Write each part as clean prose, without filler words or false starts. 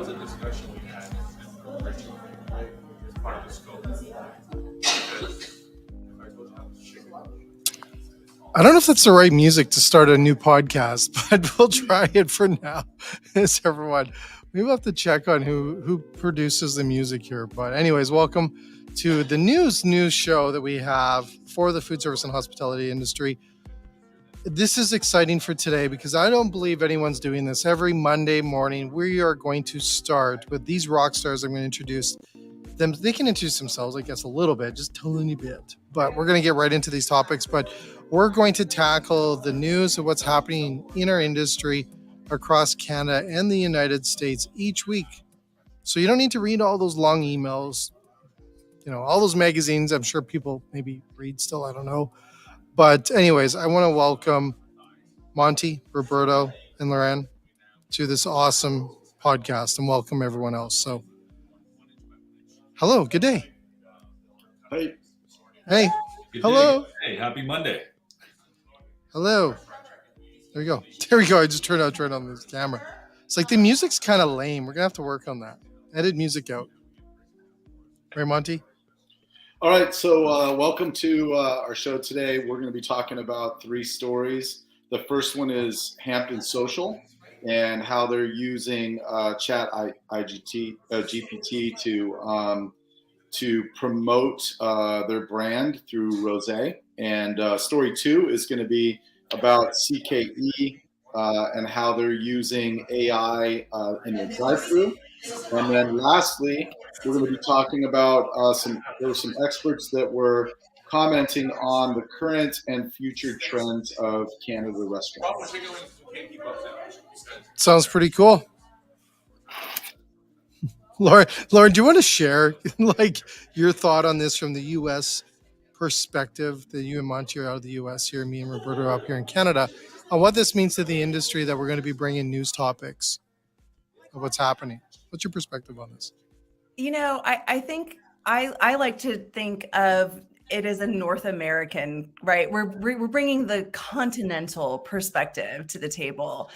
was a discussion we had originally, right? As part of the scope. I don't know if that's the right music to start a new podcast, but we'll try it for now. As everyone, we will have to check on who produces the music here. But anyways, welcome to the news show that we have for the food service and hospitality industry. This is exciting for today because I don't believe anyone's doing this. Every Monday morning, we are going to start with these rock stars. I'm going to introduce them. They can introduce themselves, I guess, a little bit, just a tiny bit. But we're going to get right into these topics. But we're going to tackle the news of what's happening in our industry across Canada and the United States each week. So you don't need to read all those long emails, all those magazines. I'm sure people maybe read still, I don't know. But anyways, I want to welcome Monty, Roberto, and Lauren to this awesome podcast and welcome everyone else. So, hello, good day. Hey. Hey. Good Hello. Day. Hey, happy Monday. Hello. There we go. I just turned on this camera. It's like the music's kind of lame. We're going to have to work on that. Edit music out. Right, Monty? All right, so welcome to our show today. We're going to be talking about 3 stories. The first one is Hampton Social and how they're using Chat GPT to promote their brand through Rosé. And story 2 is going to be about CKE and how they're using AI in the drive-thru. And then lastly, we're going to be talking about there were some experts that were commenting on the current and future trends of Canada restaurants. Sounds pretty cool. Lauren, do you want to share your thought on this from the U.S. perspective, that you and Monty are out of the U.S. here, me and Roberto are up here in Canada, on what this means to the industry that we're going to be bringing news topics of what's happening? What's your perspective on this? I think I like to think of it as a North American, right? We're bringing the continental perspective to the table.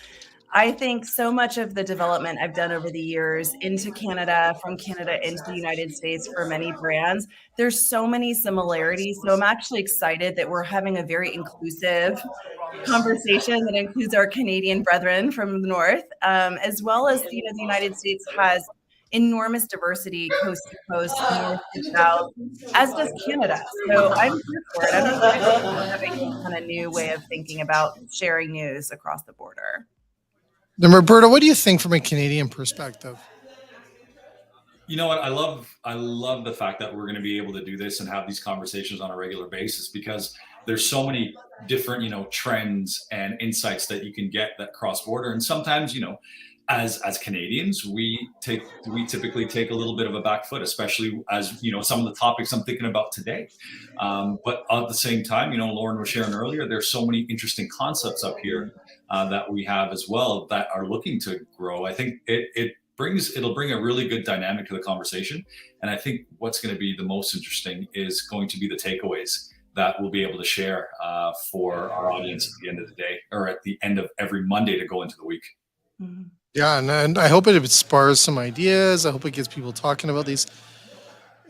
I think so much of the development I've done over the years into Canada, from Canada into the United States for many brands, there's so many similarities. So I'm actually excited that we're having a very inclusive conversation that includes our Canadian brethren from the North, as well as, the United States has enormous diversity coast to coast, north to south, as does Canada. So I'm here for it. I'm excited for having a kind of new way of thinking about sharing news across the border. Then Roberto, what do you think from a Canadian perspective? You know what? I love the fact that we're going to be able to do this and have these conversations on a regular basis, because there's so many different, trends and insights that you can get that cross border. And sometimes, as Canadians, we typically take a little bit of a back foot, especially as, some of the topics I'm thinking about today. But at the same time, Lauren was sharing earlier, there's so many interesting concepts up here that we have as well that are looking to grow. I think it'll bring a really good dynamic to the conversation. And I think what's going to be the most interesting is going to be the takeaways that we'll be able to share for our audience at the end of the day, or at the end of every Monday to go into the week. Mm-hmm. Yeah, and I hope it spars some ideas. I hope it gets people talking about these.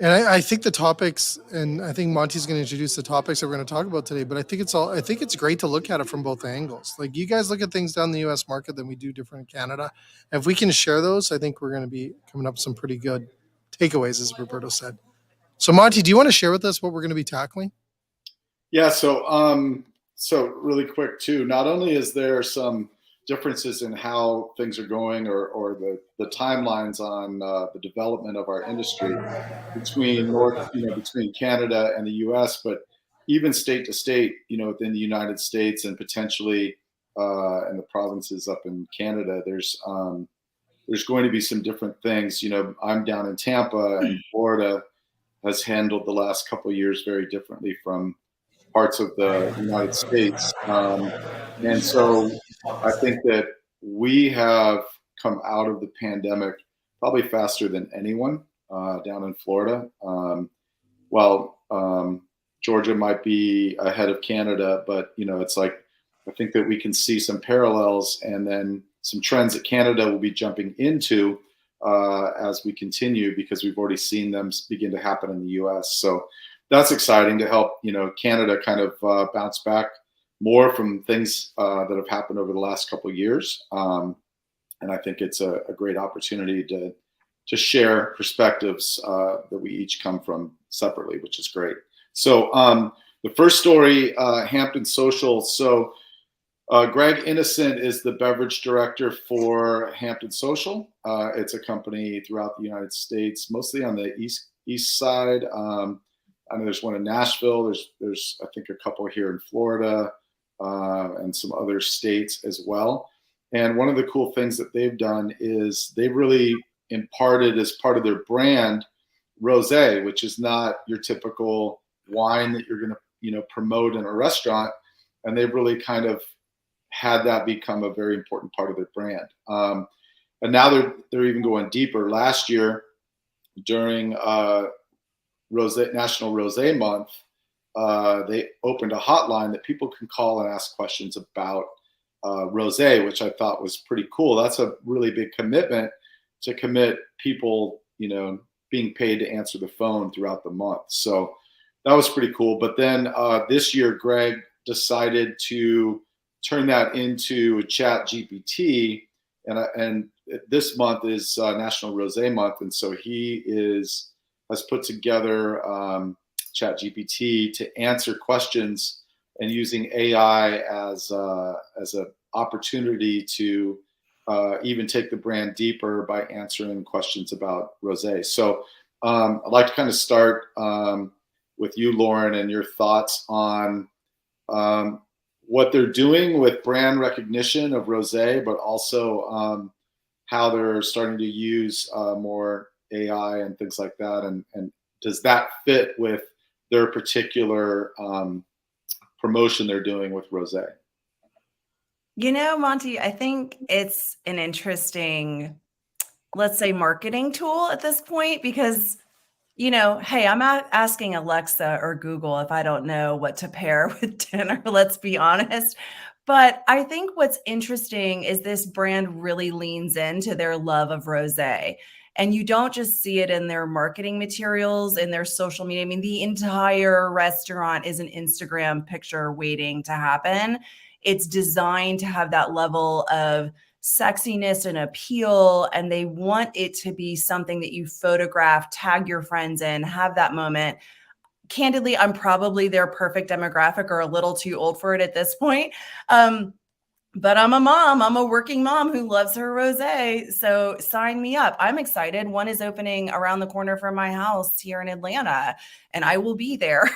And I think the topics, and I think Monty's going to introduce the topics that we're going to talk about today, but I think it's great to look at it from both angles. Like, you guys look at things down the US market than we do different in Canada. If we can share those, I think we're going to be coming up with some pretty good takeaways, as Roberto said. So Monty, do you want to share with us what we're going to be tackling? Yeah, so really quick too, not only is there some differences in how things are going or the timelines on the development of our industry between Canada and the US, but even state to state, within the United States and potentially in the provinces up in Canada, there's going to be some different things. I'm down in Tampa, and Florida has handled the last couple of years very differently from parts of the United States. And so I think that we have come out of the pandemic probably faster than anyone down in Florida. Georgia might be ahead of Canada, but it's like, I think that we can see some parallels and then some trends that Canada will be jumping into as we continue, because we've already seen them begin to happen in the U.S. So that's exciting to help, Canada kind of bounce back more from things that have happened over the last couple of years. And I think it's a great opportunity to share perspectives that we each come from separately, which is great. So the first story, Hampton Social. So Greg Innocent is the beverage director for Hampton Social. It's a company throughout the United States, mostly on the east side. I know there's one in Nashville. There's I think a couple here in Florida and some other states as well. And one of the cool things that they've done is they've really imparted, as part of their brand, rosé, which is not your typical wine that you're going to promote in a restaurant. And they've really kind of had that become a very important part of their brand. And now they're even going deeper. Last year, during National Rosé Month, they opened a hotline that people can call and ask questions about rosé, which I thought was pretty cool. That's a really big commitment to commit people, being paid to answer the phone throughout the month. So that was pretty cool. But then this year, Greg decided to turn that into a chat GPT. And this month is National Rosé Month. And so he has put together chat GPT to answer questions, and using AI as an opportunity to even take the brand deeper by answering questions about rosé. So I'd like to kind of start with you, Lauren, and your thoughts on what they're doing with brand recognition of rosé, but also how they're starting to use more AI and things like that. And does that fit with their particular promotion they're doing with rosé? Monty, I think it's an interesting, let's say, marketing tool at this point, because, hey, I'm not asking Alexa or Google if I don't know what to pair with dinner, let's be honest. But I think what's interesting is this brand really leans into their love of rosé. And you don't just see it in their marketing materials, in their social media. I mean, the entire restaurant is an Instagram picture waiting to happen. It's designed to have that level of sexiness and appeal, and they want it to be something that you photograph, tag your friends in, have that moment. Candidly, I'm probably their perfect demographic, or a little too old for it at this point. But I'm a mom. I'm a working mom who loves her rosé. So sign me up. I'm excited. One is opening around the corner from my house here in Atlanta, and I will be there.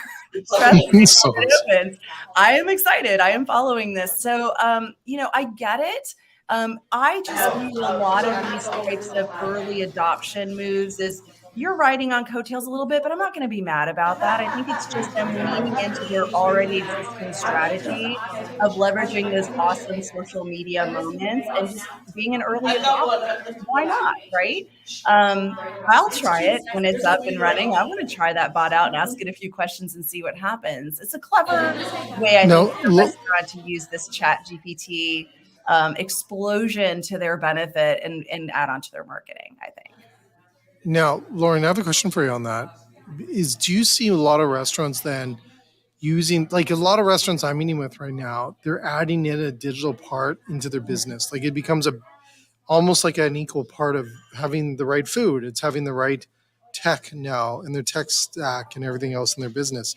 Trust me, when it opens. I am excited. I am following this. So, I get it. I just view a lot of these types of early adoption moves as you're riding on coattails a little bit, but I'm not going to be mad about that. I think it's just them leaning into their already existing strategy of leveraging those awesome social media moments and just being an early adopter. Why not, right? I'll try it when it's up and running. I want to try that bot out and ask it a few questions and see what happens. It's a clever way, I think, for a restaurant to use this chat GPT explosion to their benefit and add on to their marketing, I think. Now, Lauren, I have a question for you on that. Do you see a lot of restaurants then using, like a lot of restaurants I'm meeting with right now, they're adding in a digital part into their business. Like it becomes almost like an equal part of having the right food. It's having the right tech now in their tech stack and everything else in their business.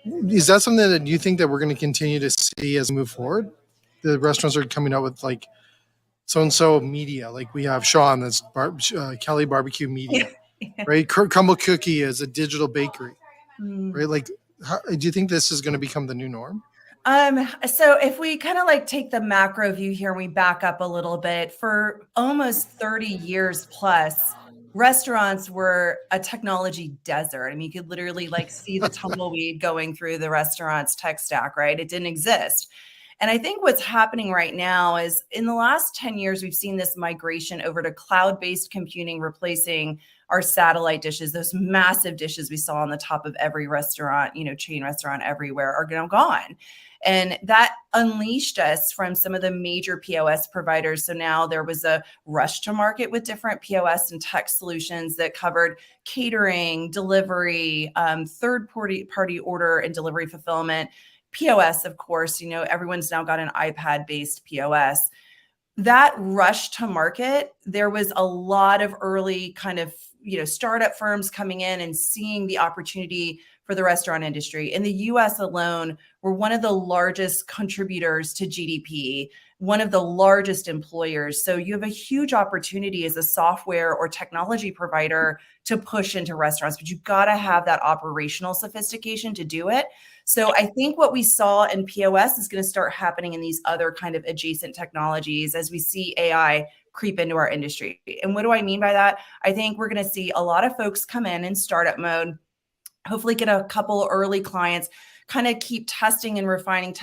Is that something that you think that we're going to continue to see as we move forward? The restaurants are coming out with like so-and-so media, like we have Sean, that's Kelly Barbecue Media, right? Crumble Cookie is a digital bakery, right? Like, do you think this is going to become the new norm? So if we kind of like take the macro view here and we back up a little bit, for almost 30 years plus, restaurants were a technology desert. I mean, you could literally like see the tumbleweed going through the restaurant's tech stack, right? It didn't exist. And I think what's happening right now is in the last 10 years, we've seen this migration over to cloud-based computing, replacing our satellite dishes. Those massive dishes we saw on the top of every restaurant, chain restaurant everywhere, are now gone. And that unleashed us from some of the major POS providers. So now there was a rush to market with different POS and tech solutions that covered catering, delivery, third-party order and delivery fulfillment, POS, of course. Everyone's now got an iPad-based POS. That rush to market, there was a lot of early kind of, startup firms coming in and seeing the opportunity for the restaurant industry. In the US alone, we're one of the largest contributors to GDP, one of the largest employers. So you have a huge opportunity as a software or technology provider to push into restaurants, but you've got to have that operational sophistication to do it. So I think what we saw in POS is going to start happening in these other kind of adjacent technologies as we see AI creep into our industry. And what do I mean by that? I think we're going to see a lot of folks come in startup mode, hopefully get a couple early clients, kind of keep testing and refining.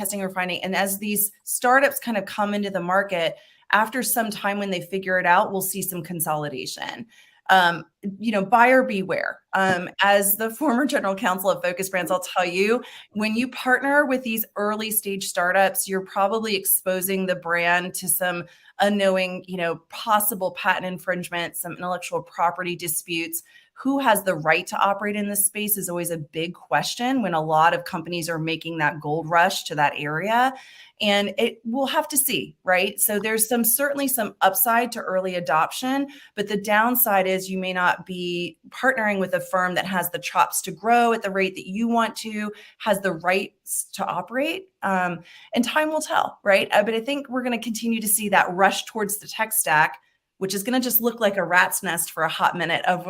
And as these startups kind of come into the market, after some time when they figure it out, we'll see some consolidation. Buyer beware. As the former general counsel of Focus Brands, I'll tell you, when you partner with these early stage startups, you're probably exposing the brand to some unknowing, possible patent infringement, some intellectual property disputes. Who has the right to operate in this space is always a big question when a lot of companies are making that gold rush to that area. And we'll have to see, right? So there's certainly some upside to early adoption, but the downside is you may not be partnering with a firm that has the chops to grow at the rate that you want to, has the rights to operate. And time will tell, right? But I think we're going to continue to see that rush towards the tech stack, which is going to just look like a rat's nest for a hot minute of,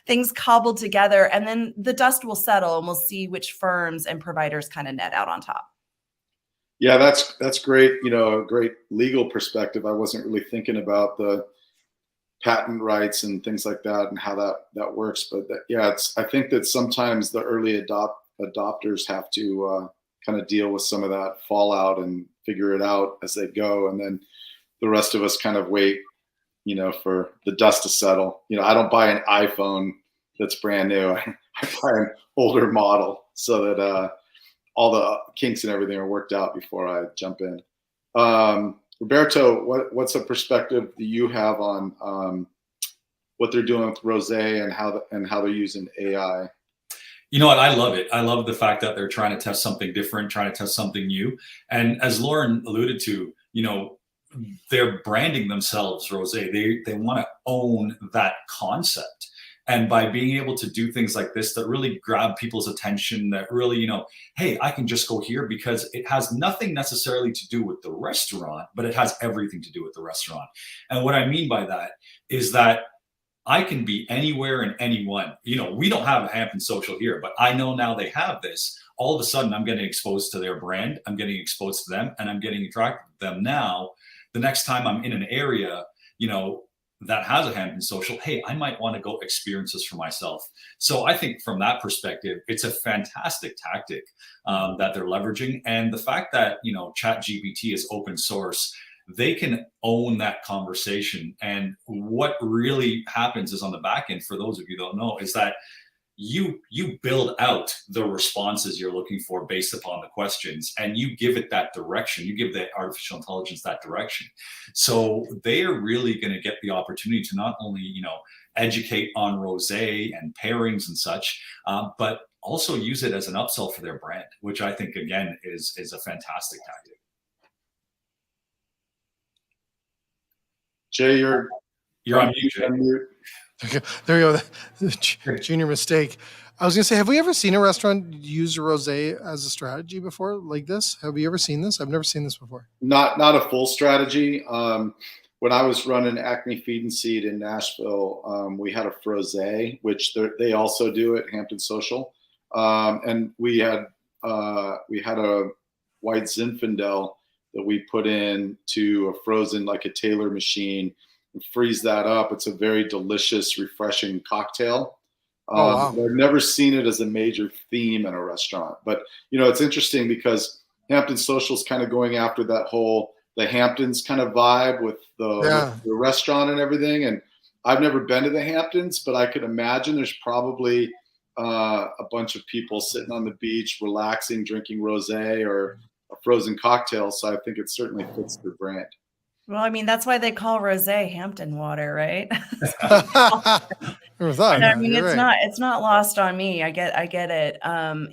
things cobbled together. And then the dust will settle and we'll see which firms and providers kind of net out on top. Yeah, that's great. A great legal perspective. I wasn't really thinking about the patent rights and things like that and how that works. But I think that sometimes the early adopters have to kind of deal with some of that fallout and figure it out as they go. And then the rest of us kind of wait, for the dust to settle. I don't buy an iPhone that's brand new. I buy an older model so that all the kinks and everything are worked out before I jump in. Roberto, what's a perspective that you have on what they're doing with Rosé and how they're using AI? You know what? I love it. I love the fact that they're trying to test something different, trying to test something new. And as Lauren alluded to, they're branding themselves Rosé. They want to own that concept. And by being able to do things like this that really grab people's attention, that really, hey, I can just go here because it has nothing necessarily to do with the restaurant, but it has everything to do with the restaurant. And what I mean by that is that I can be anywhere and anyone. We don't have a Hampton Social here, but I know now they have this. All of a sudden, I'm getting exposed to their brand. I'm getting exposed to them, and I'm getting attracted to them now. The next time I'm in an area, that has a Hampton Social, hey, I might want to go experience this for myself. So I think from that perspective, it's a fantastic tactic that they're leveraging. And the fact that, ChatGPT is open source, they can own that conversation. And what really happens is on the back end, for those of you who don't know, is that you build out the responses you're looking for based upon the questions, and you give it that direction. You give the artificial intelligence that direction. So they are really going to get the opportunity to not only, educate on rosé and pairings and such, but also use it as an upsell for their brand, which I think, again, is a fantastic tactic. Jay, you're on mute, Jay. Okay, there you go. Junior mistake. I was going to say, have we ever seen a restaurant use rosé as a strategy before like this? Have we ever seen this? I've never seen this before. Not a full strategy. When I was running Acme Feed and Seed in Nashville, we had a frosé, which they also do at Hampton Social. And we had a white Zinfandel that we put in to a frozen, like a Taylor machine, and freeze that up. It's a very delicious, refreshing cocktail. Wow. I've never seen it as a major theme in a restaurant, but it's interesting because Hampton Social is kind of going after that whole, the Hamptons kind of vibe with the restaurant and everything. And I've never been to the Hamptons, but I could imagine there's probably a bunch of people sitting on the beach, relaxing, drinking rosé, or a frozen cocktail. So I think it certainly fits their brand. Well, I mean, that's why they call rosé Hampton water, right? Never thought of I that. mean, You're right. it's not lost on me. I get it.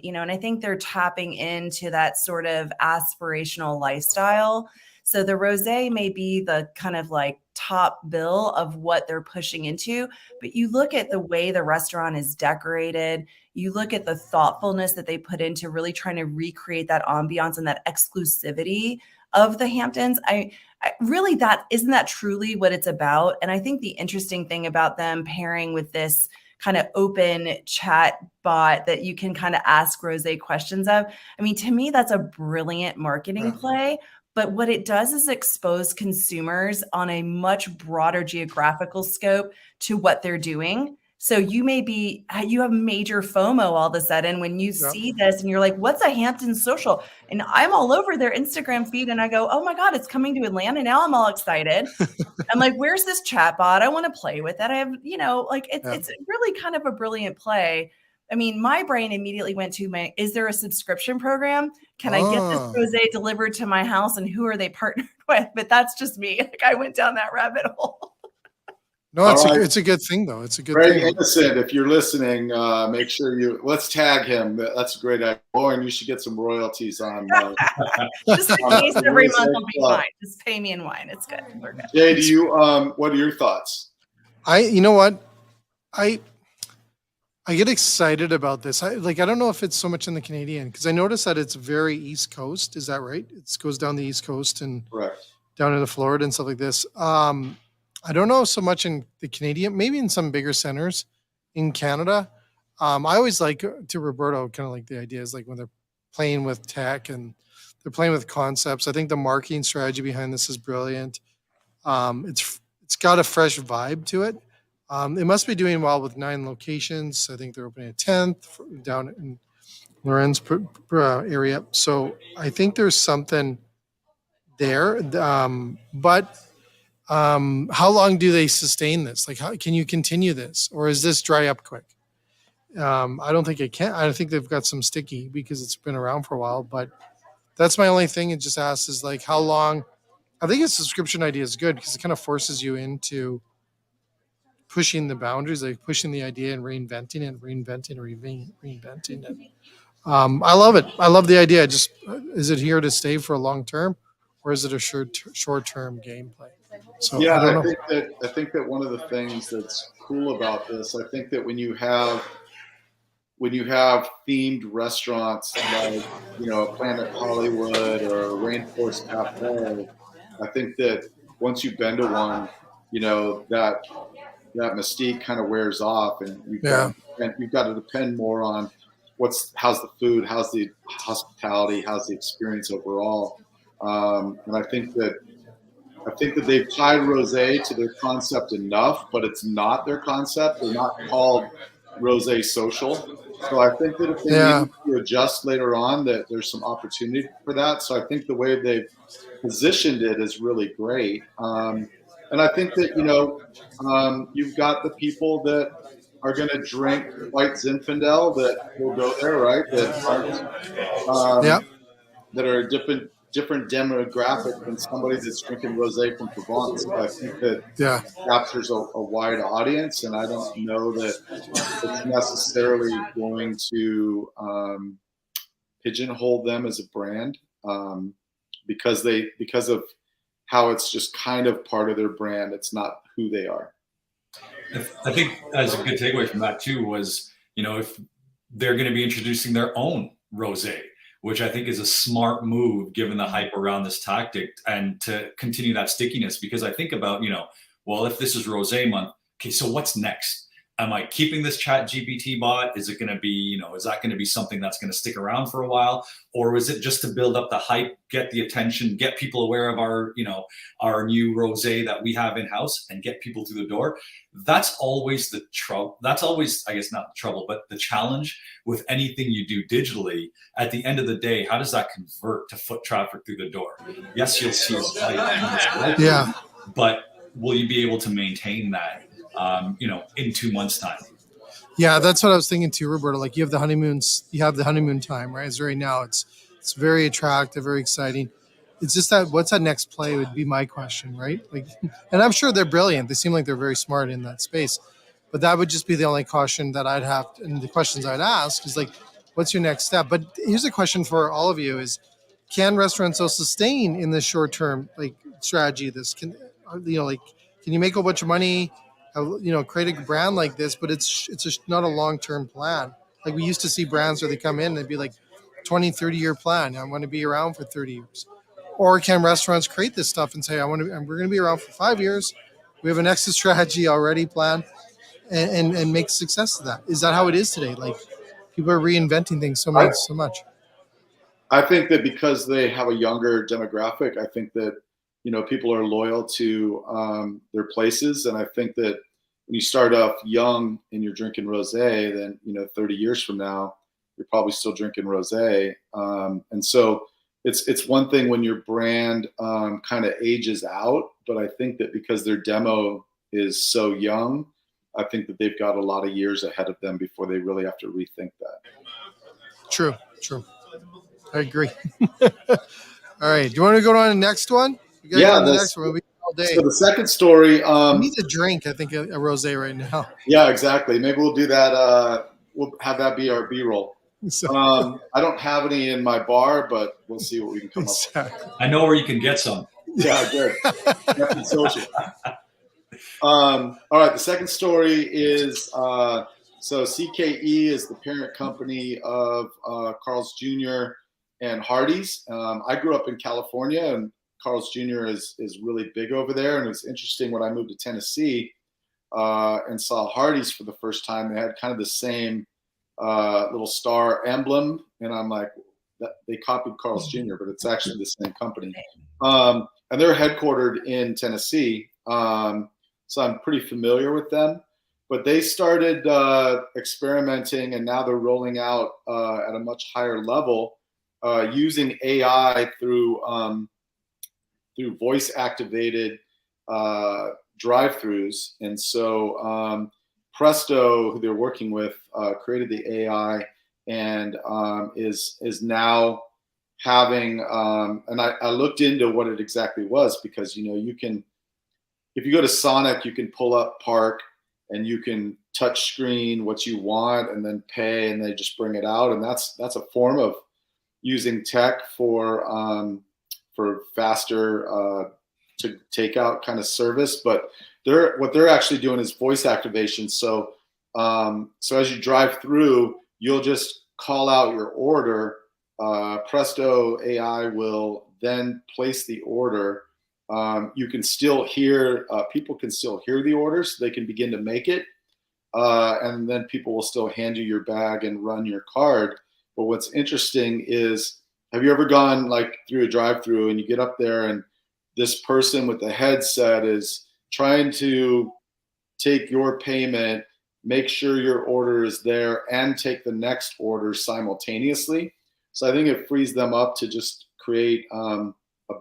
You know, and I think they're tapping into that sort of aspirational lifestyle. So the rosé may be the kind of like top bill of what they're pushing into, but you look at the way the restaurant is decorated, you look at the thoughtfulness that they put into really trying to recreate that ambiance and that exclusivity of the Hamptons. I really, that isn't that truly what it's about. And I think the interesting thing about them pairing with this kind of open chat bot that you can kind of ask rosé questions of, I mean, to me, that's a brilliant marketing play. But what it does is expose consumers on a much broader geographical scope to what they're doing. So you have major FOMO all of a sudden when you see this and you're like, what's a Hampton social? And I'm all over their Instagram feed and I go, oh my God, it's coming to Atlanta. Now I'm all excited. I'm like, where's this chatbot? I want to play with it. I have, it's really kind of a brilliant play. I mean, my brain immediately went to is there a subscription program? Can I get this rosé delivered to my house and who are they partnered with? But that's just me. Like I went down that rabbit hole. No, it's a good thing though. It's a good Greg thing. Innocent, if you're listening, make sure let's tag him. That's a great idea. Lauren, you should get some royalties on. Just a case every month will be fine. Just pay me in wine. It's good. We're good. Jay, what are your thoughts? You know what? I get excited about this. I don't know if it's so much in the Canadian because I noticed that it's very East Coast. Is that right? It goes down the East Coast and down into Florida and stuff like this. I don't know so much in the Canadian, maybe in some bigger centers in Canada. I always like to Roberto, kind of like the idea is like when they're playing with tech and they're playing with concepts. I think the marketing strategy behind this is brilliant. It's got a fresh vibe to it. It must be doing well with 9 locations. I think they're opening a 10th down in Lawrence area. So I think there's something there. But how long do they sustain this? Like, how can you continue this? Or is this dry up quick? I don't think it can. I think they've got some sticky because it's been around for a while. But that's my only thing. It just asks is like, how long? I think a subscription idea is good because it kind of forces you into pushing the boundaries, like pushing the idea and reinventing it. I love it. I love the idea. Is it here to stay for a long term, or is it a short term gameplay? So yeah, I don't know. I think that one of the things that's cool about this, I think that when you have themed restaurants like Planet Hollywood or Rainforest Cafe, I think that once you've been to one, that mystique kind of wears off, and you've got to depend more on how's the food, how's the hospitality, how's the experience overall. And I think that they've tied rosé to their concept enough, but it's not their concept. They're not called rosé social. So I think that if they need to adjust later on, that there's some opportunity for that. So I think the way they've positioned it is really great. And I think that, you've got the people that are going to drink White Zinfandel that will go there, right? That are a different demographic than somebody that's drinking rosé from Provence. So I think that captures a wide audience, and I don't know that it's necessarily going to pigeonhole them as a brand because of how it's just kind of part of their brand. It's not who they are. I think as a good takeaway from that too was, if they're going to be introducing their own rosé, which I think is a smart move given the hype around this tactic and to continue that stickiness. Because I think about, well, if this is rosé month, okay, so what's next? Am I keeping this chat GPT bot? Is it going to be, is that going to be something that's going to stick around for a while? Or is it just to build up the hype, get the attention, get people aware of our, our new rosé that we have in-house and get people through the door? That's always the trouble. That's always, I guess, not the trouble, but the challenge with anything you do digitally. At the end of the day, how does that convert to foot traffic through the door? Yes, you'll see it. But will you be able to maintain that? In 2 months' time. Yeah, that's what I was thinking too, Roberto. Like you have the honeymoon time, right? As right now, it's It's very attractive, very exciting. It's just that what's that next play would be my question, right? Like, and I'm sure they're brilliant. They seem like they're very smart in that space, but that would just be the only caution that I'd have. And the questions I'd ask is like, what's your next step? But here's a question for all of you: is can restaurants so sustain in the short term like strategy? This can, like, can you make a bunch of money, create a brand like this, but it's not a long term plan. Like we used to see brands where they come in and they'd be like 20, 30-year plan. I want to be around for 30 years. Or can restaurants create this stuff and say, we're going to be around for 5 years. We have an exit strategy already planned and make success of that. Is that how it is today? Like people are reinventing things so much. I think that because they have a younger demographic, I think that, people are loyal to their places. And I think that when you start off young and you're drinking rosé, then, 30 years from now, you're probably still drinking rosé. And so it's one thing when your brand kind of ages out, but I think that because their demo is so young, I think that they've got a lot of years ahead of them before they really have to rethink that. True. I agree. All right. Do you want to go on to the next one? Yeah, the next one. We'll be all day. So the second story. I need a drink. I think a rosé right now. Yeah, exactly. Maybe we'll do that. We'll have that be our B-roll. I don't have any in my bar, but we'll see what we can come up with. I know where you can get some. Yeah, good. Definitely social. All right. The second story is so CKE is the parent company of Carl's Jr. and Hardee's. I grew up in California, and Carl's Jr. is really big over there. And it was interesting when I moved to Tennessee and saw Hardee's for the first time. They had kind of the same little star emblem, and I'm like, they copied Carl's Jr., but it's actually the same company. And they're headquartered in Tennessee, so I'm pretty familiar with them. But they started experimenting, and now they're rolling out at a much higher level using AI through voice-activated drive-throughs. And so Presto, who they're working with, created the AI and is now having. And I looked into what it exactly was, because you can, if you go to Sonic, you can pull up Park and you can touch screen what you want and then pay, and they just bring it out. And that's a form of using tech for faster to takeout kind of service. But what they're actually doing is voice activation. So as you drive through, you'll just call out your order. Presto AI will then place the order. You can still hear, people can still hear the order, so they can begin to make it. And then people will still hand you your bag and run your card. But what's interesting is, have you ever gone like through a drive-through and you get up there and this person with the headset is trying to take your payment, make sure your order is there, and take the next order simultaneously? So I think it frees them up to just create a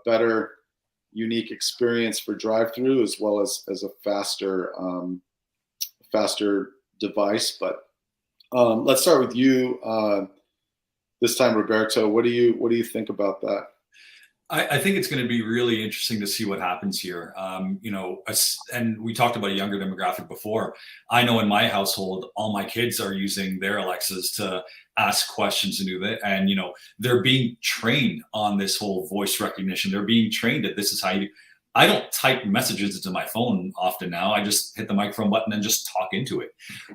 better, unique experience for drive-through, as well as a faster device. But let's start with you this time, Roberto. What do you think about that? I think it's going to be really interesting to see what happens here. And we talked about a younger demographic before. I know in my household, all my kids are using their Alexas to ask questions and do that. And, they're being trained on this whole voice recognition. They're being trained that this is how I don't type messages into my phone often now. I just hit the microphone button and just talk into it.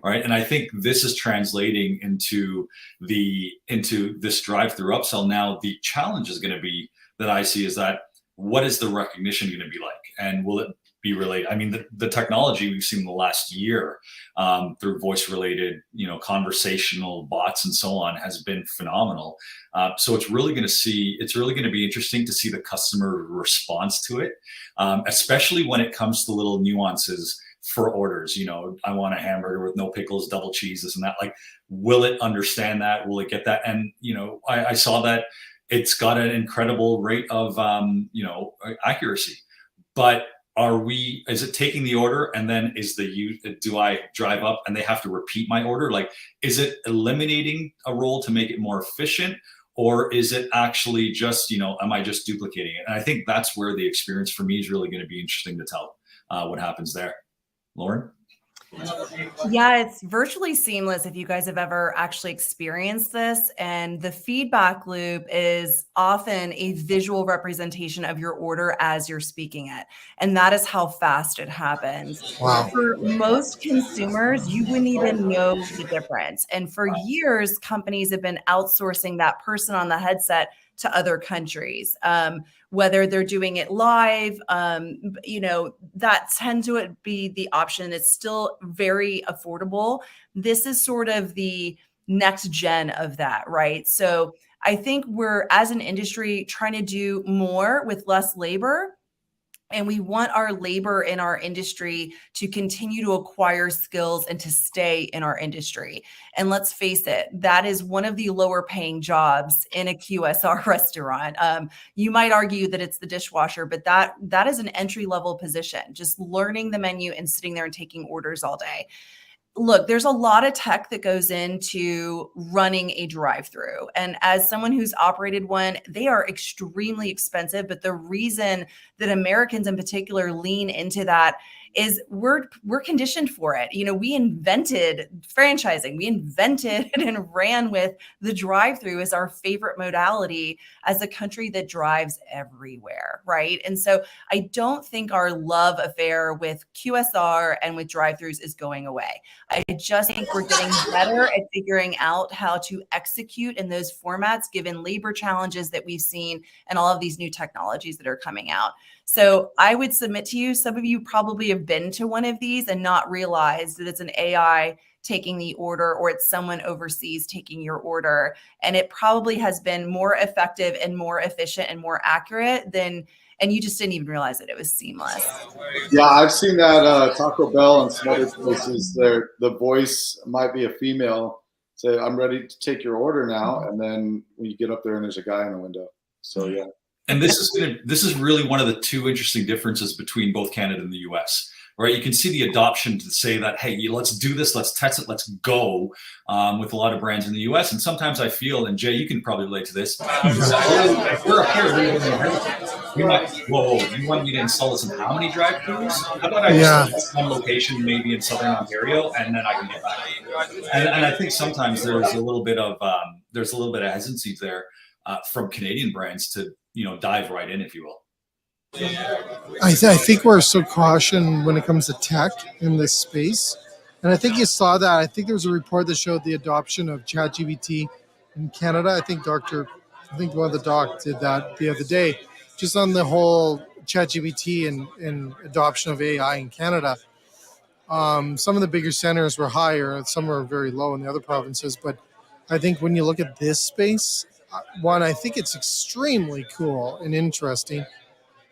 All right. And I think this is translating into this drive-through upsell. Now, the challenge is going to be, that I see, is that what is the recognition going to be like, and will it be related? I mean, the technology we've seen in the last year through voice-related, conversational bots and so on has been phenomenal. So it's really going to be interesting to see the customer response to it, especially when it comes to little nuances for orders. I want a hamburger with no pickles, double cheese, this and that. Like, will it understand that? Will it get that? And I saw that it's got an incredible rate of accuracy, but is it taking the order and then do I drive up and they have to repeat my order? Like, is it eliminating a role to make it more efficient, or is it actually just, am I just duplicating it? And I think that's where the experience for me is really going to be interesting to tell what happens there. Lauren? Yeah, it's virtually seamless if you guys have ever actually experienced this. And the feedback loop is often a visual representation of your order as you're speaking it. And that is how fast it happens. Wow. For most consumers, you wouldn't even know the difference. And for years, companies have been outsourcing that person on the headset to other countries. Whether they're doing it live, that tends to be the option. It's still very affordable. This is sort of the next gen of that, right? So I think we're, as an industry, trying to do more with less labor. And we want our labor in our industry to continue to acquire skills and to stay in our industry. And let's face it, that is one of the lower paying jobs in a QSR restaurant. You might argue that it's the dishwasher, but that is an entry level position, just learning the menu and sitting there and taking orders all day. Look, there's a lot of tech that goes into running a drive-through. And as someone who's operated one, they are extremely expensive. But the reason that Americans in particular lean into that is we're conditioned for it. We invented franchising. We invented and ran with the drive-through as our favorite modality as a country that drives everywhere, right? And so I don't think our love affair with QSR and with drive-throughs is going away. I just think we're getting better at figuring out how to execute in those formats, given labor challenges that we've seen and all of these new technologies that are coming out. So I would submit to you, some of you probably have been to one of these and not realized that it's an AI taking the order, or it's someone overseas taking your order. And it probably has been more effective and more efficient and more accurate and you just didn't even realize that it was seamless. Yeah, I've seen that Taco Bell and some other places. The voice might be a female. Say, I'm ready to take your order now. And then when you get up there and there's a guy in the window. So, yeah. And this is really one of the two interesting differences between both Canada and the US, right? You can see the adoption to say that, hey, let's do this, let's test it, let's go with a lot of brands in the US. And sometimes I feel, and Jay, you can probably relate to this, we're up here, you want me to install this in how many drive-thrus? How about I just test one location maybe in Southern Ontario, and then I can get back to you. And I think sometimes there's a little bit of hesitancy there from Canadian brands to dive right in, if you will. I think we're so cautious when it comes to tech in this space. And I think you saw that. I think there was a report that showed the adoption of ChatGPT in Canada. I think one of the doc did that the other day, just on the whole ChatGPT and adoption of AI in Canada. Some of the bigger centers were higher, some were very low in the other provinces. But I think when you look at this space, one, I think it's extremely cool and interesting.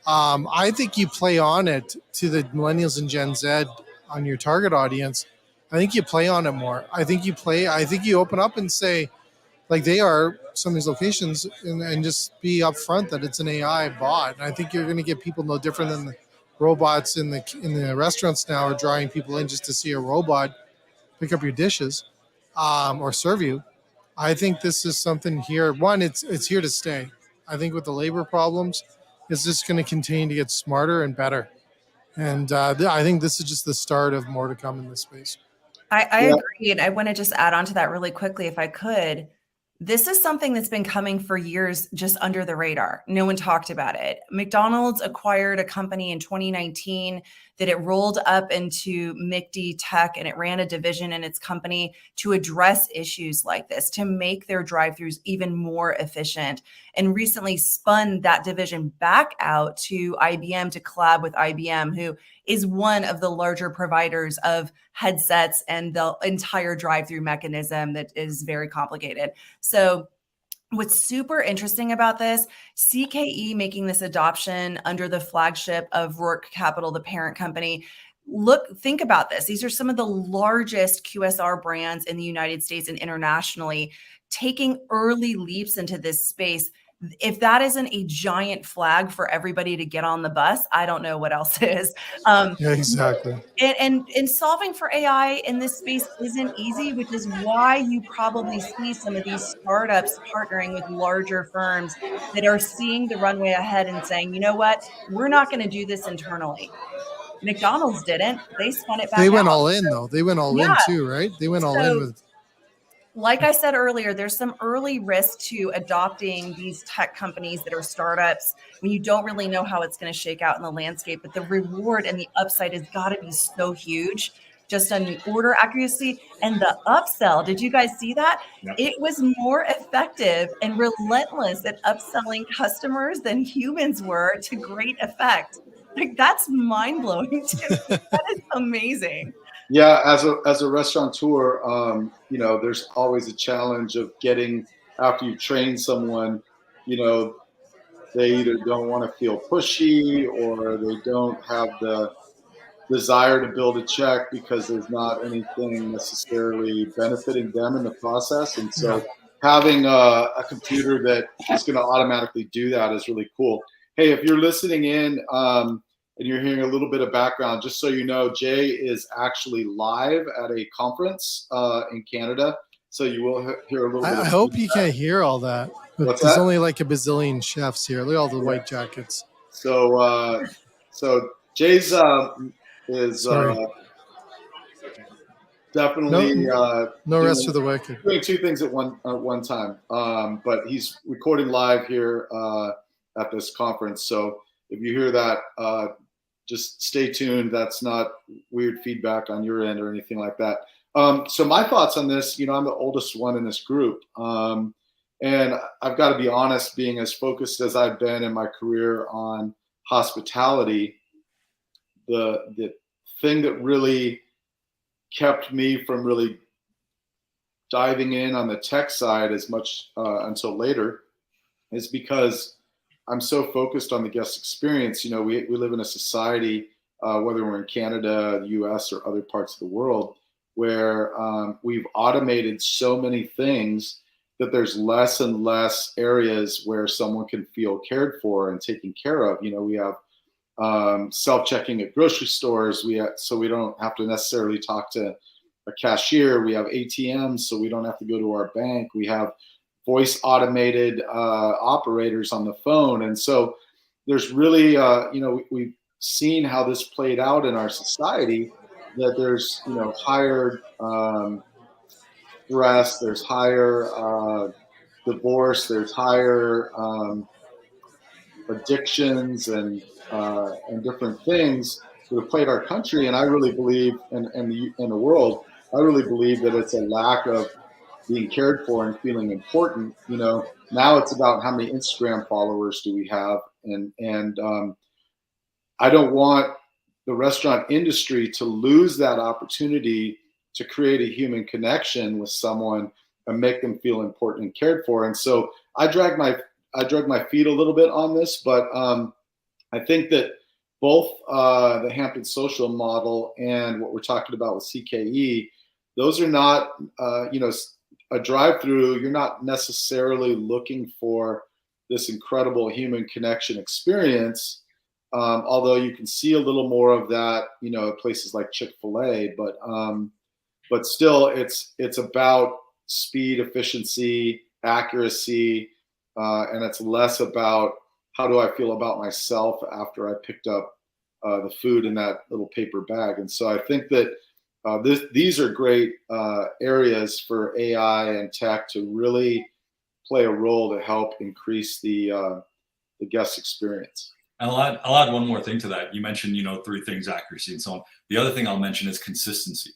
I think you play on it to the millennials and Gen Z on your target audience. I think you play on it more. I think you open up and say, like they are some of these locations, and just be upfront that it's an AI bot. And I think you're going to get people no different than the robots in the restaurants now are drawing people in just to see a robot pick up your dishes or serve you. I think this is something here. One, it's here to stay. I think with the labor problems, it's just going to continue to get smarter and better. And I think this is just the start of more to come in this space. I agree. And I want to just add on to that really quickly, if I could. This is something that's been coming for years, just under the radar. No one talked about it. McDonald's acquired a company in 2019 that it rolled up into McD Tech, and it ran a division in its company to address issues like this, to make their drive-thrus even more efficient, and recently spun that division back out to IBM to collab with IBM, who is one of the larger providers of headsets and the entire drive-through mechanism that is very complicated. So what's super interesting about this, CKE making this adoption under the flagship of Rourke Capital, the parent company. Think about this. These are some of the largest QSR brands in the United States and internationally taking early leaps into this space. If that isn't a giant flag for everybody to get on the bus, I don't know what else is. Yeah, exactly. And solving for AI in this space isn't easy, which is why you probably see some of these startups partnering with larger firms that are seeing the runway ahead and saying, you know what, we're not going to do this internally. McDonald's didn't. They spun it back They went out. all in, though. They went all in too, right? They went all in with. Like I said earlier, there's some early risk to adopting these tech companies that are startups when you don't really know how it's going to shake out in the landscape. But the reward and the upside has got to be so huge just on the order accuracy and the upsell. Did you guys see that? Yep. It was more effective and relentless at upselling customers than humans were to great effect. Like, that's mind-blowing to me. That is amazing. Yeah, as a restaurateur, you know, there's always a challenge of getting, after you train someone, you know, they either don't want to feel pushy or they don't have the desire to build a check because there's not anything necessarily benefiting them in the process. And so having a computer that is going to automatically do that is really cool. Hey, if you're listening in, and you're hearing a little bit of background, just so you know, Jay is actually live at a conference in Canada. So you will hear a little bit. I hope you can't hear all that. There's only like a bazillion chefs here. Look at all the white jackets. So Jay's is definitely no rest for the wicked. Doing two things at one time. But he's recording live here at this conference. So if you hear that, just stay tuned. That's not weird feedback on your end or anything like that. So my thoughts on this, you know, I'm the oldest one in this group. And I've got to be honest, being as focused as I've been in my career on hospitality, the thing that really kept me from really diving in on the tech side as much until later is because I'm so focused on the guest experience. You know, we live in a society, whether we're in Canada, the US, or other parts of the world, where we've automated so many things that there's less and less areas where someone can feel cared for and taken care of. You know, we have self-checking at grocery stores. So we don't have to necessarily talk to a cashier. We have ATMs, so we don't have to go to our bank. We have voice automated operators on the phone. And so there's really, you know, we've seen how this played out in our society, that there's, you know, higher stress, there's higher divorce, there's higher addictions and different things that have played our country. And I really believe, in the world, I really believe that it's a lack of being cared for and feeling important. You know, now it's about how many Instagram followers do we have, and I don't want the restaurant industry to lose that opportunity to create a human connection with someone and make them feel important and cared for. And so I drag my feet a little bit on this, but I think that both the Hampton Social model and what we're talking about with CKE, those are not, you know, a drive-through. You're not necessarily looking for this incredible human connection experience, although you can see a little more of that, you know, at places like Chick-fil-A. But still, it's about speed, efficiency, accuracy, and it's less about how do I feel about myself after I picked up the food in that little paper bag. And so I think that these are great areas for AI and tech to really play a role to help increase the guest experience. And I'll add one more thing to that. You mentioned, you know, 3 things: accuracy and so on. The other thing I'll mention is consistency,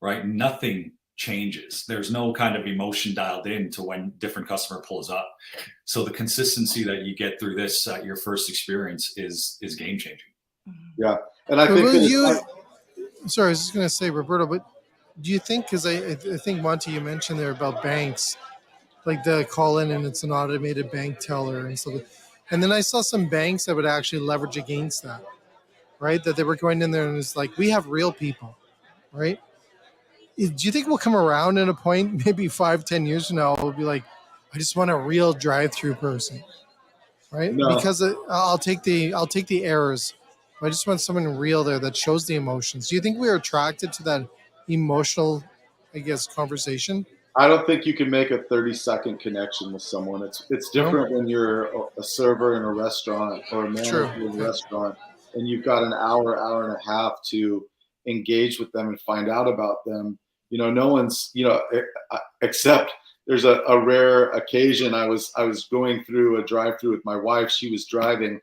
right? Nothing changes. There's no kind of emotion dialed in to when different customer pulls up. So the consistency that you get through this your first experience is game changing. Yeah, and I think sorry, I was just going to say, Roberto, but do you think, because I think, Monty, you mentioned there about banks, like the call in and it's an automated bank teller and stuff. And then I saw some banks that would actually leverage against that, right? That they were going in there and it's like, we have real people, right? Do you think we'll come around at a point, maybe 5-10 years from now, we'll be like, I just want a real drive-through person. right? No. Because I'll take the errors. I just want someone real there that shows the emotions. Do you think we're attracted to that emotional, I guess, conversation? I don't think you can make a 30-second connection with someone. It's different when you're a server in a restaurant or a True. manager in a restaurant, and you've got an hour and a half to engage with them and find out about them. No one's, except there's a rare occasion. I was going through a drive-through with my wife. She was driving,